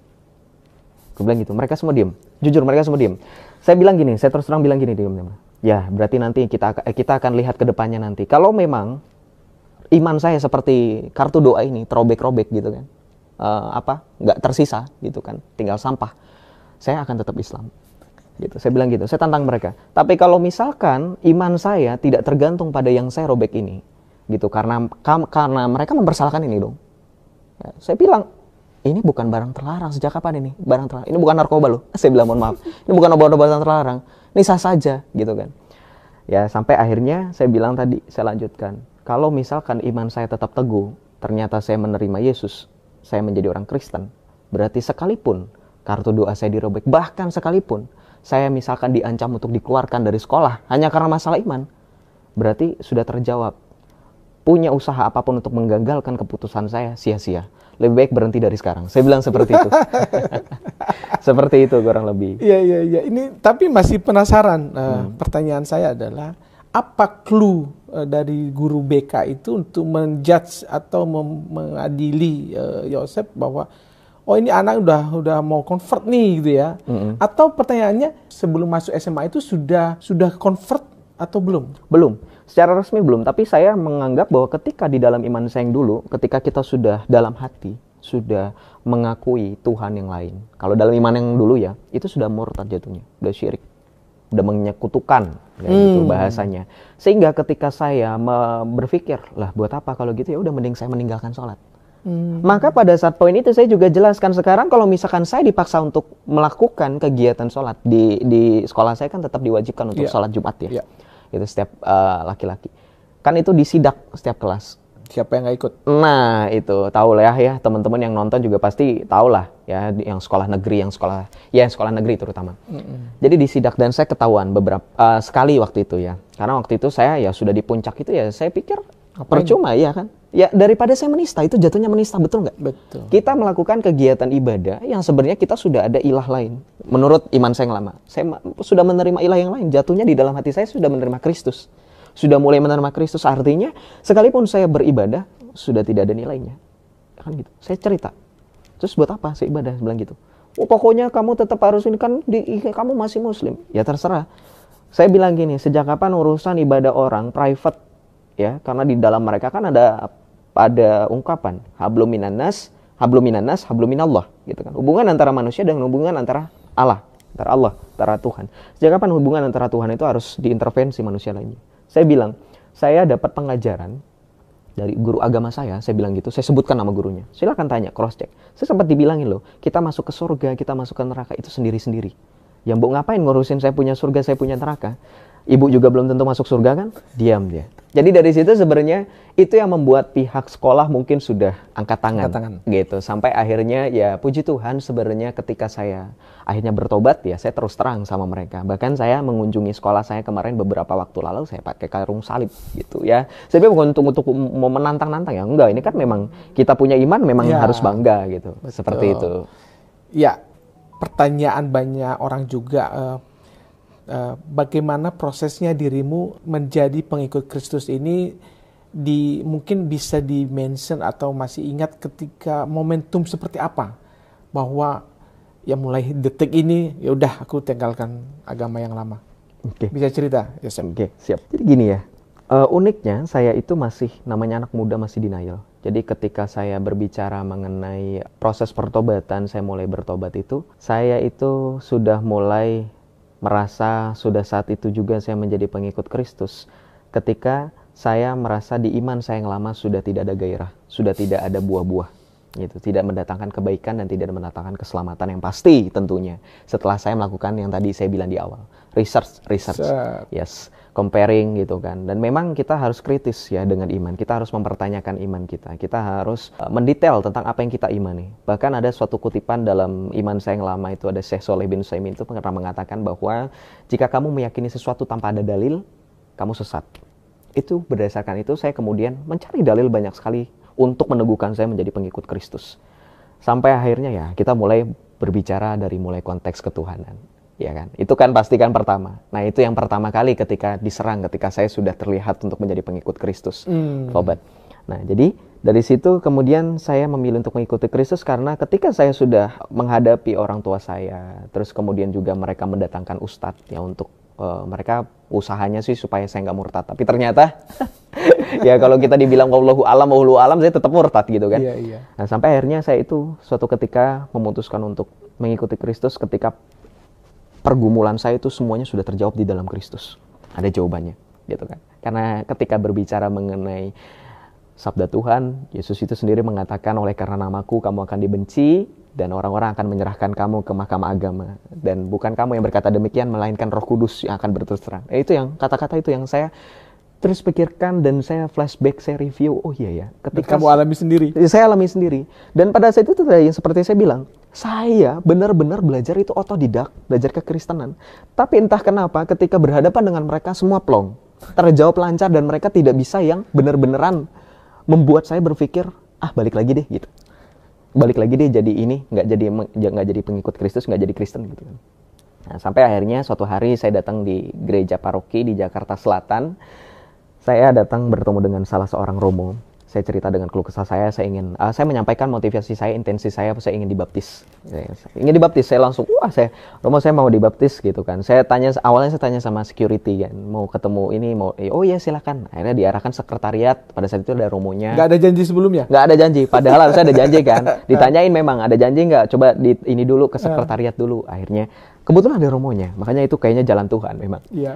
Gue bilang gitu, mereka semua diem. Jujur, mereka semua diem. Saya bilang gini, saya terus terang bilang gini, diem. Ya, berarti nanti kita akan lihat ke depannya nanti. Kalau memang iman saya seperti kartu doa ini, terobek-robek gitu kan. Nggak tersisa gitu kan, tinggal sampah, saya akan tetap Islam gitu. Saya bilang gitu, saya tantang mereka. Tapi kalau misalkan iman saya tidak tergantung pada yang saya robek ini gitu, karena mereka mempersalahkan ini dong ya, saya bilang ini bukan barang terlarang. Sejak kapan ini barang terlarang? Ini bukan narkoba loh. Saya bilang mohon maaf, ini bukan obat-obatan terlarang, ini sah saja gitu kan ya. Sampai akhirnya saya bilang tadi, saya lanjutkan, kalau misalkan iman saya tetap teguh, ternyata saya menerima Yesus, saya menjadi orang Kristen, berarti sekalipun kartu doa saya dirobek, bahkan sekalipun saya misalkan diancam untuk dikeluarkan dari sekolah hanya karena masalah iman, berarti sudah terjawab. Punya usaha apapun untuk menggagalkan keputusan saya sia-sia. Lebih baik berhenti dari sekarang. Saya bilang seperti itu. Seperti itu kurang lebih. Iya. Ini tapi masih penasaran. Pertanyaan saya adalah, apa clue dari guru BK itu untuk menjudge atau mengadili Yosef bahwa oh ini anak udah mau convert nih gitu ya? Atau pertanyaannya, sebelum masuk SMA itu sudah convert atau belum? Belum. Secara resmi belum, tapi saya menganggap bahwa ketika di dalam iman saya yang dulu, ketika kita sudah dalam hati, sudah mengakui Tuhan yang lain. Kalau dalam iman yang dulu ya, itu sudah murtad jatuhnya, udah syirik, udah menyekutukan, gitu bahasanya. Sehingga ketika saya berpikir, lah buat apa kalau gitu, ya udah mending saya meninggalkan sholat. Maka pada saat poin itu saya juga jelaskan, sekarang kalau misalkan saya dipaksa untuk melakukan kegiatan sholat, di sekolah saya kan tetap diwajibkan untuk sholat Jumat ya. Itu setiap laki-laki. Kan itu disidak setiap kelas. Siapa yang nggak ikut? Nah itu tahu lah ya, teman-teman yang nonton juga pasti tahu lah ya, yang sekolah negeri, yang sekolah negeri terutama. Jadi disidak, dan saya ketahuan sekali waktu itu ya. Karena waktu itu saya ya sudah di puncak itu ya, saya pikir percuma ya kan. Ya daripada saya menista, itu jatuhnya menista, betul nggak? Betul. Kita melakukan kegiatan ibadah yang sebenarnya kita sudah ada ilah lain. Menurut iman saya yang lama, saya sudah menerima ilah yang lain. Jatuhnya di dalam hati saya sudah menerima Kristus. Sudah mulai menerima Kristus, artinya sekalipun saya beribadah, sudah tidak ada nilainya. Kan gitu. Saya cerita. Terus buat apa saya ibadah? Bilang gitu. Oh pokoknya kamu tetap harus ini, kan kamu masih muslim. Ya terserah. Saya bilang gini, sejak kapan urusan ibadah orang private ya? Karena di dalam mereka kan ada ungkapan hablum minannas, hablum minallah gitu kan. Hubungan antara manusia dan hubungan antara Allah, antara Tuhan. Sejak kapan hubungan antara Tuhan itu harus diintervensi manusia lainnya? Saya bilang, saya dapat pengajaran dari guru agama saya bilang gitu, saya sebutkan nama gurunya. Silakan tanya, cross check. Saya sempat dibilangin loh, kita masuk ke surga, kita masuk ke neraka itu sendiri-sendiri. Yang bu ngapain ngurusin saya punya surga, saya punya neraka? Ibu juga belum tentu masuk surga kan? Diam dia. Jadi dari situ sebenarnya itu yang membuat pihak sekolah mungkin sudah angkat tangan. Gitu. Sampai akhirnya ya puji Tuhan sebenarnya ketika saya akhirnya bertobat ya saya terus terang sama mereka. Bahkan saya mengunjungi sekolah saya kemarin beberapa waktu lalu, saya pakai karung salib gitu ya. Saya bukan untuk mau menantang-nantang ya. Enggak, ini kan memang kita punya iman memang harus bangga gitu. Betul. Seperti itu. Ya, pertanyaan banyak orang juga bagaimana prosesnya dirimu menjadi pengikut Kristus ini, mungkin bisa di-mention atau masih ingat ketika momentum seperti apa bahwa ya mulai detik ini ya udah aku tinggalkan agama yang lama. Oke. Bisa cerita, Yosef? Oke, siap. Jadi gini ya, uniknya saya itu masih namanya anak muda, masih denial. Jadi ketika saya berbicara mengenai proses pertobatan, saya mulai bertobat itu, saya itu sudah mulai merasa sudah saat itu juga saya menjadi pengikut Kristus. Ketika saya merasa di iman saya yang lama sudah tidak ada gairah, sudah tidak ada buah-buah, gitu, tidak mendatangkan kebaikan dan tidak mendatangkan keselamatan yang pasti tentunya. Setelah saya melakukan yang tadi saya bilang di awal, research, yes, comparing gitu kan. Dan memang kita harus kritis ya dengan iman. Kita harus mempertanyakan iman kita. Kita harus mendetail tentang apa yang kita imani. Bahkan ada suatu kutipan dalam iman saya yang lama itu, ada Syekh Shalih bin Utsaimin itu pernah mengatakan bahwa jika kamu meyakini sesuatu tanpa ada dalil, kamu sesat. Itu berdasarkan itu saya kemudian mencari dalil banyak sekali untuk meneguhkan saya menjadi pengikut Kristus. Sampai akhirnya ya kita mulai berbicara dari mulai konteks ketuhanan. Ya kan? Itu kan pastikan pertama. Nah, itu yang pertama kali ketika diserang, ketika saya sudah terlihat untuk menjadi pengikut Kristus. Tobat. Nah, jadi dari situ kemudian saya memilih untuk mengikuti Kristus karena ketika saya sudah menghadapi orang tua saya, terus kemudian juga mereka mendatangkan ustadz ya untuk mereka usahanya sih supaya saya nggak murtad, tapi ternyata ya kalau kita dibilang wallahu alam saya tetap murtad gitu kan. Iya. Nah, sampai akhirnya saya itu suatu ketika memutuskan untuk mengikuti Kristus ketika pergumulan saya itu semuanya sudah terjawab di dalam Kristus. Ada jawabannya gitu kan. Karena ketika berbicara mengenai sabda Tuhan, Yesus itu sendiri mengatakan oleh karena namaku kamu akan dibenci dan orang-orang akan menyerahkan kamu ke mahkamah agama. Dan bukan kamu yang berkata demikian, melainkan Roh Kudus yang akan berterus terang. Itu yang kata-kata itu yang saya terus pikirkan dan saya flashback, saya review. Oh iya ya, ketika kamu alami sendiri. Saya alami sendiri. Dan pada saat itu yang seperti saya bilang, saya benar-benar belajar itu otodidak, belajar kekristenan. Tapi entah kenapa ketika berhadapan dengan mereka semua plong, terjawab lancar dan mereka tidak bisa yang benar-benaran membuat saya berpikir, balik lagi deh gitu. Balik lagi deh jadi ini, nggak jadi pengikut Kristus, nggak jadi Kristen gitu kan. Nah, sampai akhirnya suatu hari saya datang di gereja paroki di Jakarta Selatan. Saya datang bertemu dengan salah seorang romo. Saya cerita dengan keluh kesah saya saya menyampaikan motivasi saya, intensi saya ingin dibaptis. Ingin dibaptis, saya langsung, romo saya mau dibaptis gitu kan. Awalnya saya tanya sama security kan, mau ketemu ini, oh iya silakan. Akhirnya diarahkan sekretariat, pada saat itu ada romonya. Nggak ada janji sebelumnya? Nggak ada janji, padahal harusnya ada janji kan. Ditanyain memang, ada janji nggak? Coba ini dulu ke sekretariat dulu. Akhirnya, kebetulan ada romonya, makanya itu kayaknya jalan Tuhan memang. Iya.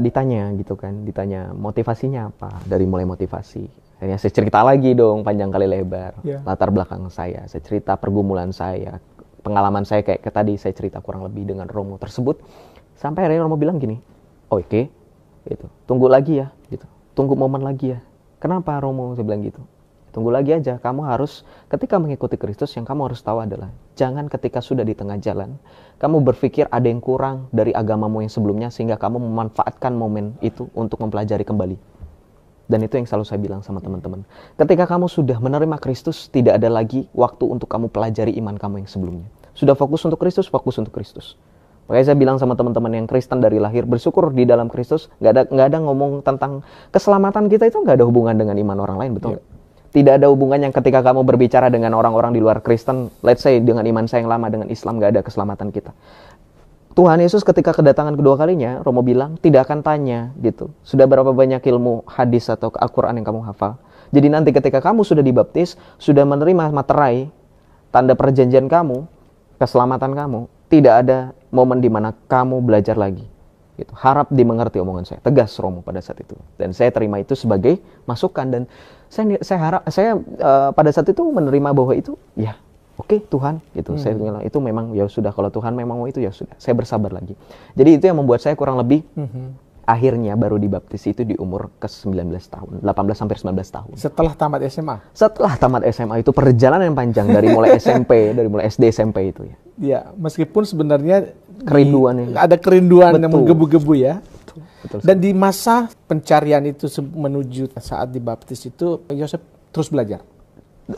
Ditanya gitu kan, ditanya motivasinya apa, dari mulai motivasi. Akhirnya saya cerita lagi dong panjang kali lebar, latar belakang saya cerita pergumulan saya, pengalaman saya kayak tadi saya cerita kurang lebih dengan romo tersebut. Sampai akhirnya romo bilang gini, oke, gitu, tunggu lagi ya, gitu, tunggu momen lagi ya. Kenapa romo? Saya bilang gitu. Tunggu lagi aja, kamu harus ketika mengikuti Kristus yang kamu harus tahu adalah jangan ketika sudah di tengah jalan kamu berpikir ada yang kurang dari agamamu yang sebelumnya sehingga kamu memanfaatkan momen itu untuk mempelajari kembali. Dan itu yang selalu saya bilang sama teman-teman. Ketika kamu sudah menerima Kristus, tidak ada lagi waktu untuk kamu pelajari iman kamu yang sebelumnya. Sudah fokus untuk Kristus, fokus untuk Kristus. Makanya saya bilang sama teman-teman yang Kristen dari lahir, bersyukur di dalam Kristus. Nggak ada ngomong tentang keselamatan kita itu nggak ada hubungan dengan iman orang lain, betul nggak? Tidak ada hubungan yang ketika kamu berbicara dengan orang-orang di luar Kristen, let's say dengan iman saya yang lama, dengan Islam, nggak ada keselamatan kita. Tuhan Yesus ketika kedatangan kedua kalinya, Romo bilang, tidak akan tanya gitu. Sudah berapa banyak ilmu hadis atau Al-Quran yang kamu hafal. Jadi nanti ketika kamu sudah dibaptis, sudah menerima materai, tanda perjanjian kamu, keselamatan kamu, tidak ada momen di mana kamu belajar lagi. Gitu. Harap dimengerti omongan saya. Tegas Romo pada saat itu. Dan saya terima itu sebagai masukan. Dan saya pada saat itu menerima bahwa itu, ya oke, Tuhan gitu. Saya bilang itu memang ya sudah, kalau Tuhan memang mau itu ya sudah. Saya bersabar lagi. Jadi itu yang membuat saya kurang lebih akhirnya baru dibaptis itu di umur ke-19 tahun, 18 sampai 19 tahun. Setelah tamat SMA. Setelah tamat SMA itu perjalanan yang panjang dari mulai SMP, dari mulai SD SMP itu ya. Ya, meskipun sebenarnya kerinduan ada kerinduan yang menggebu-gebu ya. Betul. Dan di masa pencarian itu menuju saat dibaptis itu Yosef terus belajar.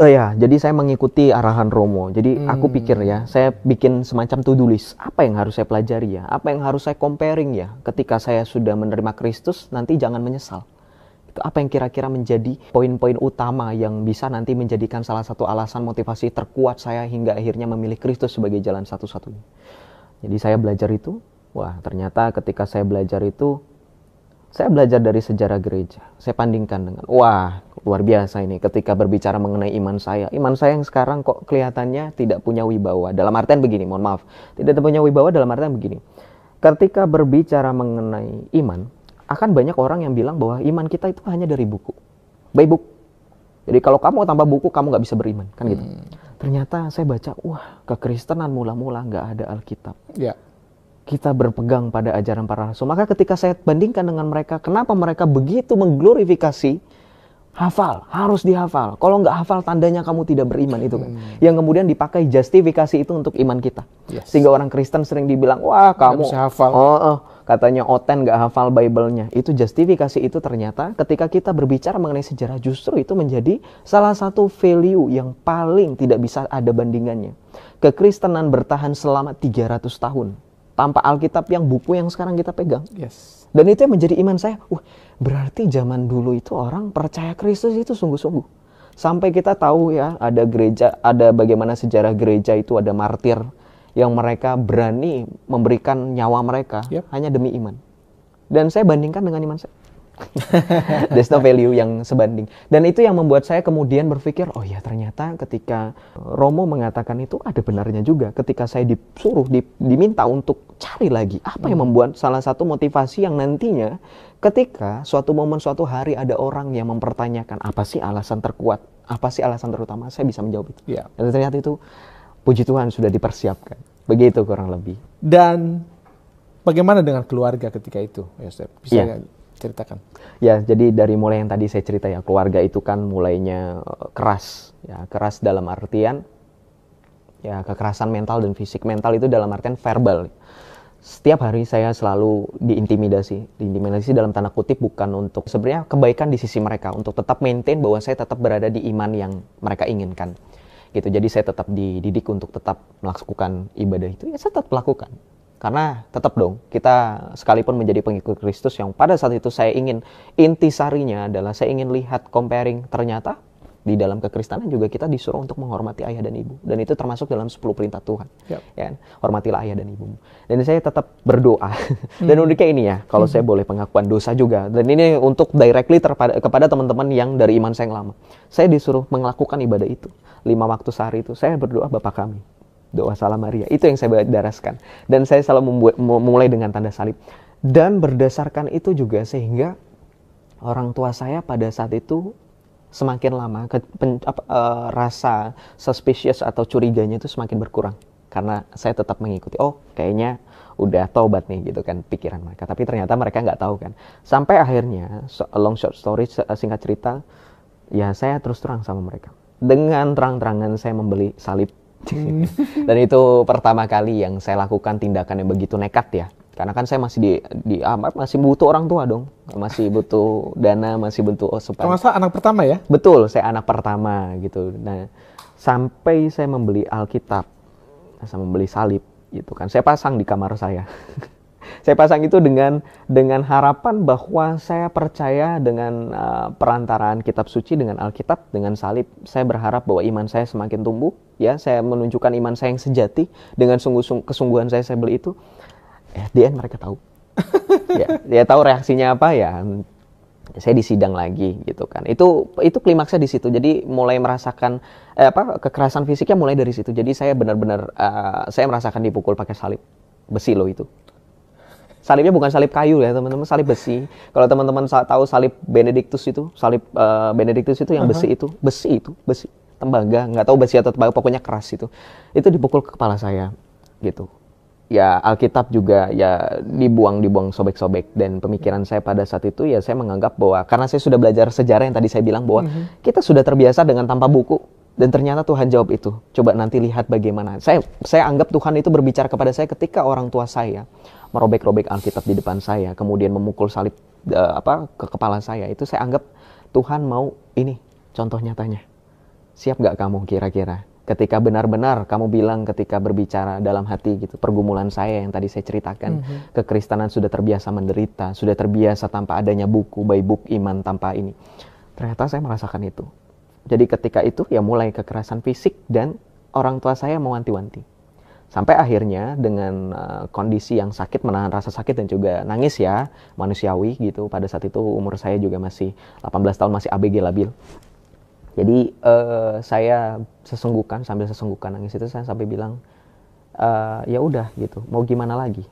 Ya, jadi saya mengikuti arahan Romo. Jadi aku pikir ya, saya bikin semacam to-do list. Apa yang harus saya pelajari ya? Apa yang harus saya comparing ya? Ketika saya sudah menerima Kristus, nanti jangan menyesal. Itu apa yang kira-kira menjadi poin-poin utama yang bisa nanti menjadikan salah satu alasan motivasi terkuat saya hingga akhirnya memilih Kristus sebagai jalan satu-satunya. Jadi saya belajar itu. Wah, ternyata ketika saya belajar itu, saya belajar dari sejarah gereja. Saya bandingkan dengan, wah, luar biasa ini ketika berbicara mengenai iman saya. Iman saya yang sekarang kok kelihatannya tidak punya wibawa. Dalam artian begini, mohon maaf. Tidak punya wibawa dalam artian begini. Ketika berbicara mengenai iman, akan banyak orang yang bilang bahwa iman kita itu hanya dari buku. By book. Jadi kalau kamu tanpa buku, kamu nggak bisa beriman. Kan gitu. Ternyata saya baca, wah, kekristenan mula-mula nggak ada Alkitab. Ya. Kita berpegang pada ajaran para rasul. Maka ketika saya bandingkan dengan mereka, kenapa mereka begitu mengglorifikasi, hafal, harus dihafal. Kalau nggak hafal, tandanya kamu tidak beriman, itu kan. Yang kemudian dipakai justifikasi itu untuk iman kita. Yes. Sehingga orang Kristen sering dibilang, wah kamu bisa hafal. Katanya Oten nggak hafal Bible-nya. Itu justifikasi itu ternyata ketika kita berbicara mengenai sejarah, justru itu menjadi salah satu value yang paling tidak bisa ada bandingannya. Kekristenan bertahan selama 300 tahun. Tanpa Alkitab yang buku yang sekarang kita pegang. Yes. Dan itu yang menjadi iman saya. Berarti zaman dulu itu orang percaya Kristus itu sungguh-sungguh. Sampai kita tahu ya, ada gereja, ada bagaimana sejarah gereja itu ada martir yang mereka berani memberikan nyawa mereka hanya demi iman. Dan saya bandingkan dengan iman saya. There's no value yang sebanding. Dan itu yang membuat saya kemudian berpikir, oh ya ternyata ketika Romo mengatakan itu ada benarnya juga. Ketika saya disuruh, diminta untuk cari lagi. Apa yang membuat salah satu motivasi yang nantinya ketika suatu momen, suatu hari ada orang yang mempertanyakan, apa sih alasan terkuat? Apa sih alasan terutama? Saya bisa menjawab itu. Ya. Dan ternyata itu, puji Tuhan sudah dipersiapkan. Begitu kurang lebih. Dan bagaimana dengan keluarga ketika itu, Yosef? Bisa ceritakan? Ya, jadi dari mulai yang tadi saya cerita ya, keluarga itu kan mulainya keras. Ya, keras dalam artian ya kekerasan mental dan fisik. Mental itu dalam artian verbal. Setiap hari saya selalu diintimidasi. Diintimidasi dalam tanda kutip bukan untuk sebenarnya kebaikan di sisi mereka, untuk tetap maintain bahwa saya tetap berada di iman yang mereka inginkan. Gitu. Jadi saya tetap dididik untuk tetap melakukan ibadah itu, ya saya tetap lakukan. Karena tetap dong, kita sekalipun menjadi pengikut Kristus yang pada saat itu saya ingin, intisarinya adalah saya ingin lihat comparing, ternyata di dalam kekristenan juga kita disuruh untuk menghormati ayah dan ibu. Dan itu termasuk dalam 10 perintah Tuhan. Yep. Ya, hormatilah ayah dan ibumu. Dan saya tetap berdoa. Dan uniknya ini ya, kalau saya boleh pengakuan dosa juga. Dan ini untuk directly kepada teman-teman yang dari iman saya yang lama. Saya disuruh melakukan ibadah itu. 5 waktu sehari itu, saya berdoa Bapa kami. Doa Salam Maria, itu yang saya daraskan. Dan saya selalu memulai dengan tanda salib. Dan berdasarkan itu juga sehingga orang tua saya pada saat itu semakin lama rasa suspicious atau curiganya itu semakin berkurang. Karena saya tetap mengikuti, oh kayaknya udah taubat nih gitu kan pikiran mereka. Tapi ternyata mereka nggak tahu kan. Sampai akhirnya, long short story, singkat cerita, ya saya terus terang sama mereka. Dengan terang-terangan saya membeli salib. Dan itu pertama kali yang saya lakukan tindakan yang begitu nekat ya. Karena kan saya masih masih butuh orang tua dong. Masih butuh dana, masih butuh supaya. Kalau anak pertama ya? Betul, saya anak pertama gitu. Nah, sampai saya membeli Alkitab, saya membeli salib gitu kan. Saya pasang di kamar saya. Saya pasang itu dengan harapan bahwa saya percaya dengan perantaraan kitab suci, dengan Alkitab, dengan salib. Saya berharap bahwa iman saya semakin tumbuh. Ya, saya menunjukkan iman saya yang sejati dengan kesungguhan saya beli itu. Di end mereka tahu. Dia tahu reaksinya apa ya. Saya disidang lagi gitu kan. Itu klimaksnya di situ. Jadi mulai merasakan kekerasan fisiknya mulai dari situ. Jadi saya benar-benar saya merasakan dipukul pakai salib besi loh itu. Salibnya bukan salib kayu ya teman-teman, salib besi. Kalau teman-teman tahu salib Benedictus itu, Benedictus itu yang besi itu, besi tembaga, nggak tahu besi atau tembaga, pokoknya keras itu dipukul ke kepala saya, gitu. Ya Alkitab juga ya dibuang sobek-sobek, dan pemikiran saya pada saat itu ya saya menganggap bahwa karena saya sudah belajar sejarah yang tadi saya bilang bahwa kita sudah terbiasa dengan tanpa buku. Dan ternyata Tuhan jawab itu. Coba nanti lihat bagaimana. Saya anggap Tuhan itu berbicara kepada saya ketika orang tua saya merobek-robek Alkitab di depan saya, kemudian memukul salib ke kepala saya. Itu saya anggap Tuhan mau ini contoh nyatanya. Siap gak kamu kira-kira? Ketika benar-benar kamu bilang ketika berbicara dalam hati gitu, pergumulan saya yang tadi saya ceritakan, kekristenan sudah terbiasa menderita, sudah terbiasa tanpa adanya buku, by book, iman tanpa ini. Ternyata saya merasakan itu. Jadi ketika itu ya mulai kekerasan fisik dan orang tua saya mewanti-wanti. Sampai akhirnya dengan kondisi yang sakit, menahan rasa sakit dan juga nangis ya, manusiawi gitu. Pada saat itu umur saya juga masih 18 tahun, masih ABG labil. Jadi saya sambil sesenggukan nangis itu, saya sampai bilang, ya udah gitu, mau gimana lagi?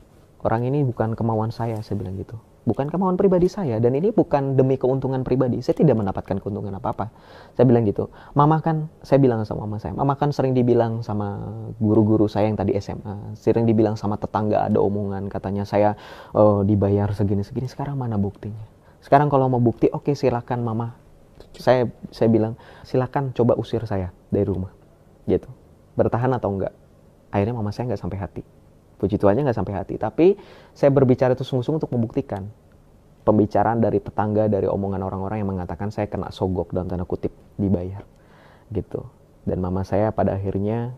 Orang ini bukan kemauan saya bilang gitu. Bukan kemauan pribadi saya, dan ini bukan demi keuntungan pribadi. Saya tidak mendapatkan keuntungan apa-apa. Saya bilang gitu. Saya bilang sama mama saya, mama kan sering dibilang sama guru-guru saya yang tadi SMA, sering dibilang sama tetangga, ada omongan katanya saya dibayar segini-segini. Sekarang mana buktinya? Sekarang kalau mau bukti, oke, silakan mama. Saya bilang, silakan coba usir saya dari rumah. Gitu. Bertahan atau enggak? Akhirnya mama saya nggak sampai hati. Puji Tuhannya nggak sampai hati, tapi saya berbicara itu sungguh-sungguh untuk membuktikan. Pembicaraan dari tetangga, dari omongan orang-orang yang mengatakan saya kena sogok dalam tanda kutip, dibayar gitu. Dan mama saya pada akhirnya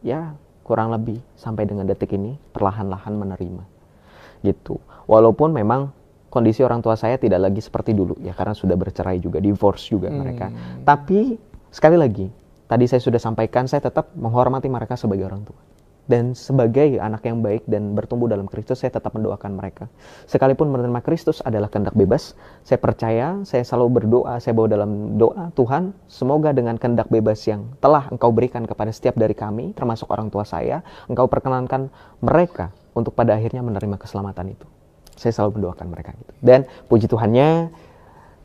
ya kurang lebih sampai dengan detik ini perlahan-lahan menerima gitu. Walaupun memang kondisi orang tua saya tidak lagi seperti dulu ya, karena sudah bercerai juga, divorce juga mereka. Tapi sekali lagi, tadi saya sudah sampaikan, saya tetap menghormati mereka sebagai orang tua. Dan sebagai anak yang baik dan bertumbuh dalam Kristus, saya tetap mendoakan mereka. Sekalipun menerima Kristus adalah kehendak bebas, saya percaya, saya selalu berdoa, saya bawa dalam doa, Tuhan, semoga dengan kehendak bebas yang telah Engkau berikan kepada setiap dari kami, termasuk orang tua saya, Engkau perkenankan mereka untuk pada akhirnya menerima keselamatan itu. Saya selalu mendoakan mereka gitu. Dan puji Tuhannya,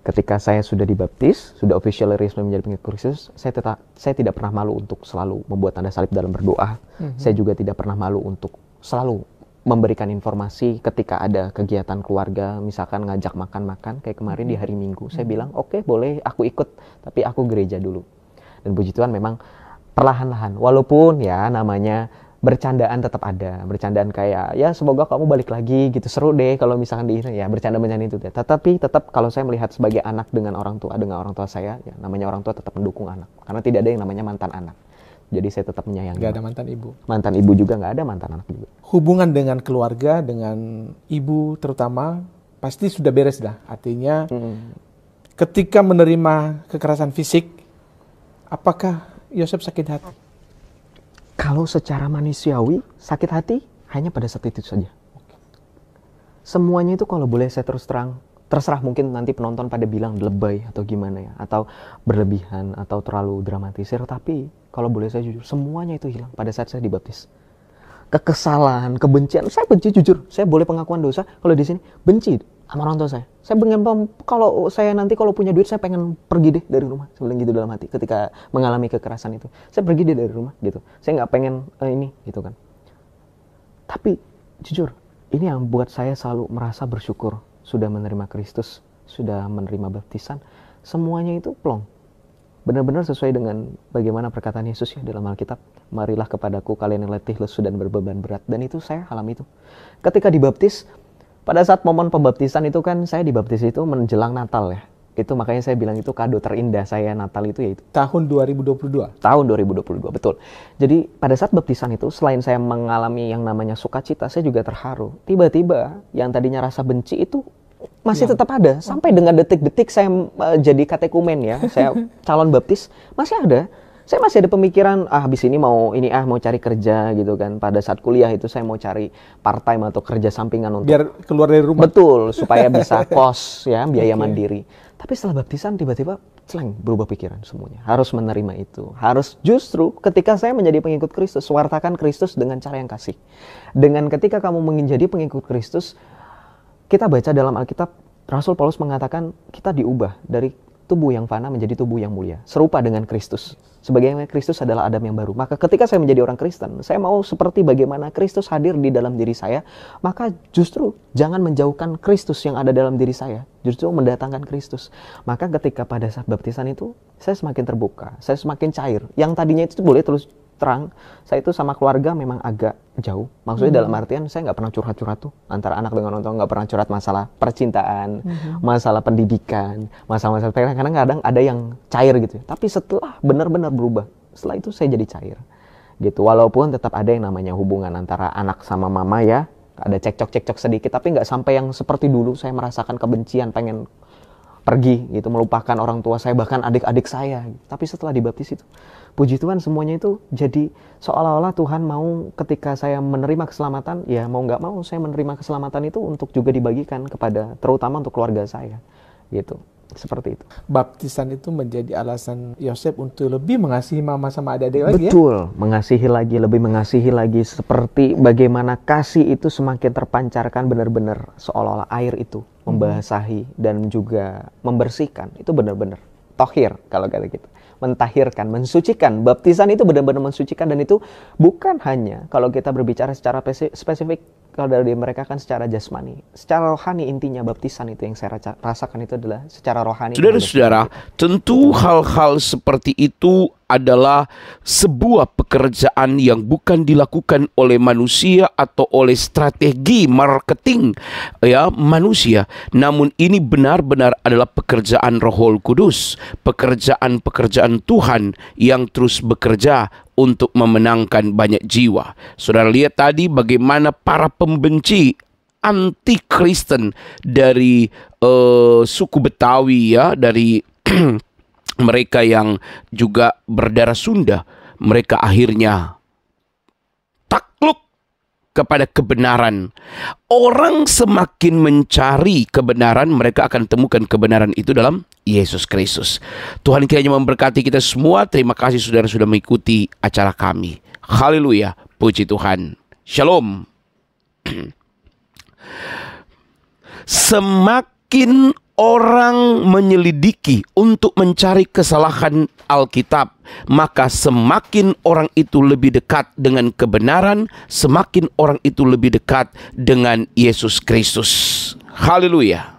ketika saya sudah dibaptis, sudah officially resmi menjadi pengikut Kristus, saya tidak pernah malu untuk selalu membuat tanda salib dalam berdoa. Saya juga tidak pernah malu untuk selalu memberikan informasi ketika ada kegiatan keluarga, misalkan ngajak makan-makan, kayak kemarin di hari Minggu. Saya bilang, oke, boleh aku ikut, tapi aku gereja dulu. Dan puji Tuhan memang perlahan-lahan, walaupun ya namanya bercandaan tetap ada, bercandaan kayak ya semoga kamu balik lagi gitu, seru deh kalau misalkan di ya bercanda-bercanda itu deh. Tetapi tetap kalau saya melihat sebagai anak dengan orang tua saya, ya namanya orang tua tetap mendukung anak, karena tidak ada yang namanya mantan anak. Jadi saya tetap menyayangi. Gak ada mantan ibu. Mantan ibu juga nggak ada, mantan anak juga. Hubungan dengan keluarga, dengan ibu terutama pasti sudah beres dah. Artinya ketika menerima kekerasan fisik, apakah Yosef sakit hati? Kalau secara manusiawi, sakit hati hanya pada saat itu saja. Semuanya itu kalau boleh saya terserah mungkin nanti penonton pada bilang lebay atau gimana ya, atau berlebihan atau terlalu dramatisir, tapi kalau boleh saya jujur, semuanya itu hilang pada saat saya dibaptis. Kekesalan, kebencian, saya benci jujur, saya boleh pengakuan dosa kalau di sini benci sama orang tua saya. Saya pengen, kalau saya nanti kalau punya duit, saya pengen pergi deh dari rumah. Saya bilang gitu dalam hati ketika mengalami kekerasan itu. Saya pergi deh dari rumah gitu. Saya nggak pengen ini gitu kan. Tapi jujur, ini yang buat saya selalu merasa bersyukur sudah menerima Kristus, sudah menerima baptisan. Semuanya itu plong. Benar-benar sesuai dengan bagaimana perkataan Yesus ya dalam Alkitab. Marilah kepadaku kalian yang letih, lesu dan berbeban berat. Dan itu saya alami itu. Ketika dibaptis, pada saat momen pembaptisan itu kan saya dibaptis itu menjelang Natal ya. Itu makanya saya bilang itu kado terindah saya Natal itu yaitu tahun 2022. Tahun 2022, betul. Jadi pada saat baptisan itu selain saya mengalami yang namanya sukacita, saya juga terharu. Tiba-tiba yang tadinya rasa benci itu masih tetap ada. Sampai dengan detik-detik saya jadi katekumen ya, saya calon baptis, masih ada. Saya masih ada pemikiran, habis ini mau cari kerja gitu kan. Pada saat kuliah itu saya mau cari part time atau kerja sampingan untuk biar keluar dari rumah. Betul, supaya bisa kos ya, biaya mandiri. Tapi setelah baptisan tiba-tiba berubah pikiran semuanya. Harus menerima itu. Harus justru ketika saya menjadi pengikut Kristus, wartakan Kristus dengan cara yang kasih. Dengan ketika kamu menjadi pengikut Kristus, kita baca dalam Alkitab, Rasul Paulus mengatakan kita diubah dari tubuh yang fana menjadi tubuh yang mulia, serupa dengan Kristus. Sebagaimana Kristus adalah Adam yang baru. Maka ketika saya menjadi orang Kristen, saya mau seperti bagaimana Kristus hadir di dalam diri saya, maka justru jangan menjauhkan Kristus yang ada dalam diri saya, justru mendatangkan Kristus. Maka ketika pada saat baptisan itu, saya semakin terbuka, saya semakin cair. Yang tadinya itu boleh terus terang, saya itu sama keluarga memang agak jauh. Maksudnya dalam artian saya nggak pernah curhat-curhat tuh antara anak dengan orang tua, nggak pernah curhat masalah percintaan, masalah pendidikan, masalah-masalah karena kadang ada yang cair gitu. Tapi setelah benar-benar berubah, setelah itu saya jadi cair gitu. Walaupun tetap ada yang namanya hubungan antara anak sama mama ya, ada cekcok-cekcok sedikit, tapi nggak sampai yang seperti dulu saya merasakan kebencian, pengen pergi gitu, melupakan orang tua saya, bahkan adik-adik saya. Tapi setelah dibaptis itu, puji Tuhan, semuanya itu jadi seolah-olah Tuhan mau ketika saya menerima keselamatan, ya mau nggak mau saya menerima keselamatan itu untuk juga dibagikan kepada, terutama untuk keluarga saya gitu. Seperti itu. Baptisan itu menjadi alasan Yosef untuk lebih mengasihi mama sama adik-adik lagi ya? Betul, mengasihi lagi, lebih mengasihi lagi, seperti bagaimana kasih itu semakin terpancarkan benar-benar seolah-olah air itu membasahi dan juga membersihkan. Itu benar-benar tohir kalau kata kita. Mentahirkan, mensucikan. Baptisan itu benar-benar mensucikan, dan itu bukan hanya kalau kita berbicara secara spesifik, kalau dari mereka kan secara jasmani, secara rohani. Intinya baptisan itu yang saya rasakan itu adalah secara rohani. Saudara-saudara, tentu hal-hal seperti itu adalah sebuah pekerjaan yang bukan dilakukan oleh manusia atau oleh strategi marketing ya manusia, namun ini benar-benar adalah pekerjaan Roh Kudus, pekerjaan Tuhan yang terus bekerja untuk memenangkan banyak jiwa. Saudara lihat tadi bagaimana para pembenci anti-Kristen dari suku Betawi ya, dari mereka yang juga berdarah Sunda, mereka akhirnya takluk kepada kebenaran. Orang semakin mencari kebenaran, mereka akan temukan kebenaran itu dalam Yesus Kristus. Tuhan kiranya memberkati kita semua. Terima kasih saudara sudah mengikuti acara kami. Haleluya, puji Tuhan. Shalom. Semakin orang menyelidiki untuk mencari kesalahan Alkitab, maka semakin orang itu lebih dekat dengan kebenaran, semakin orang itu lebih dekat dengan Yesus Kristus. Haleluya.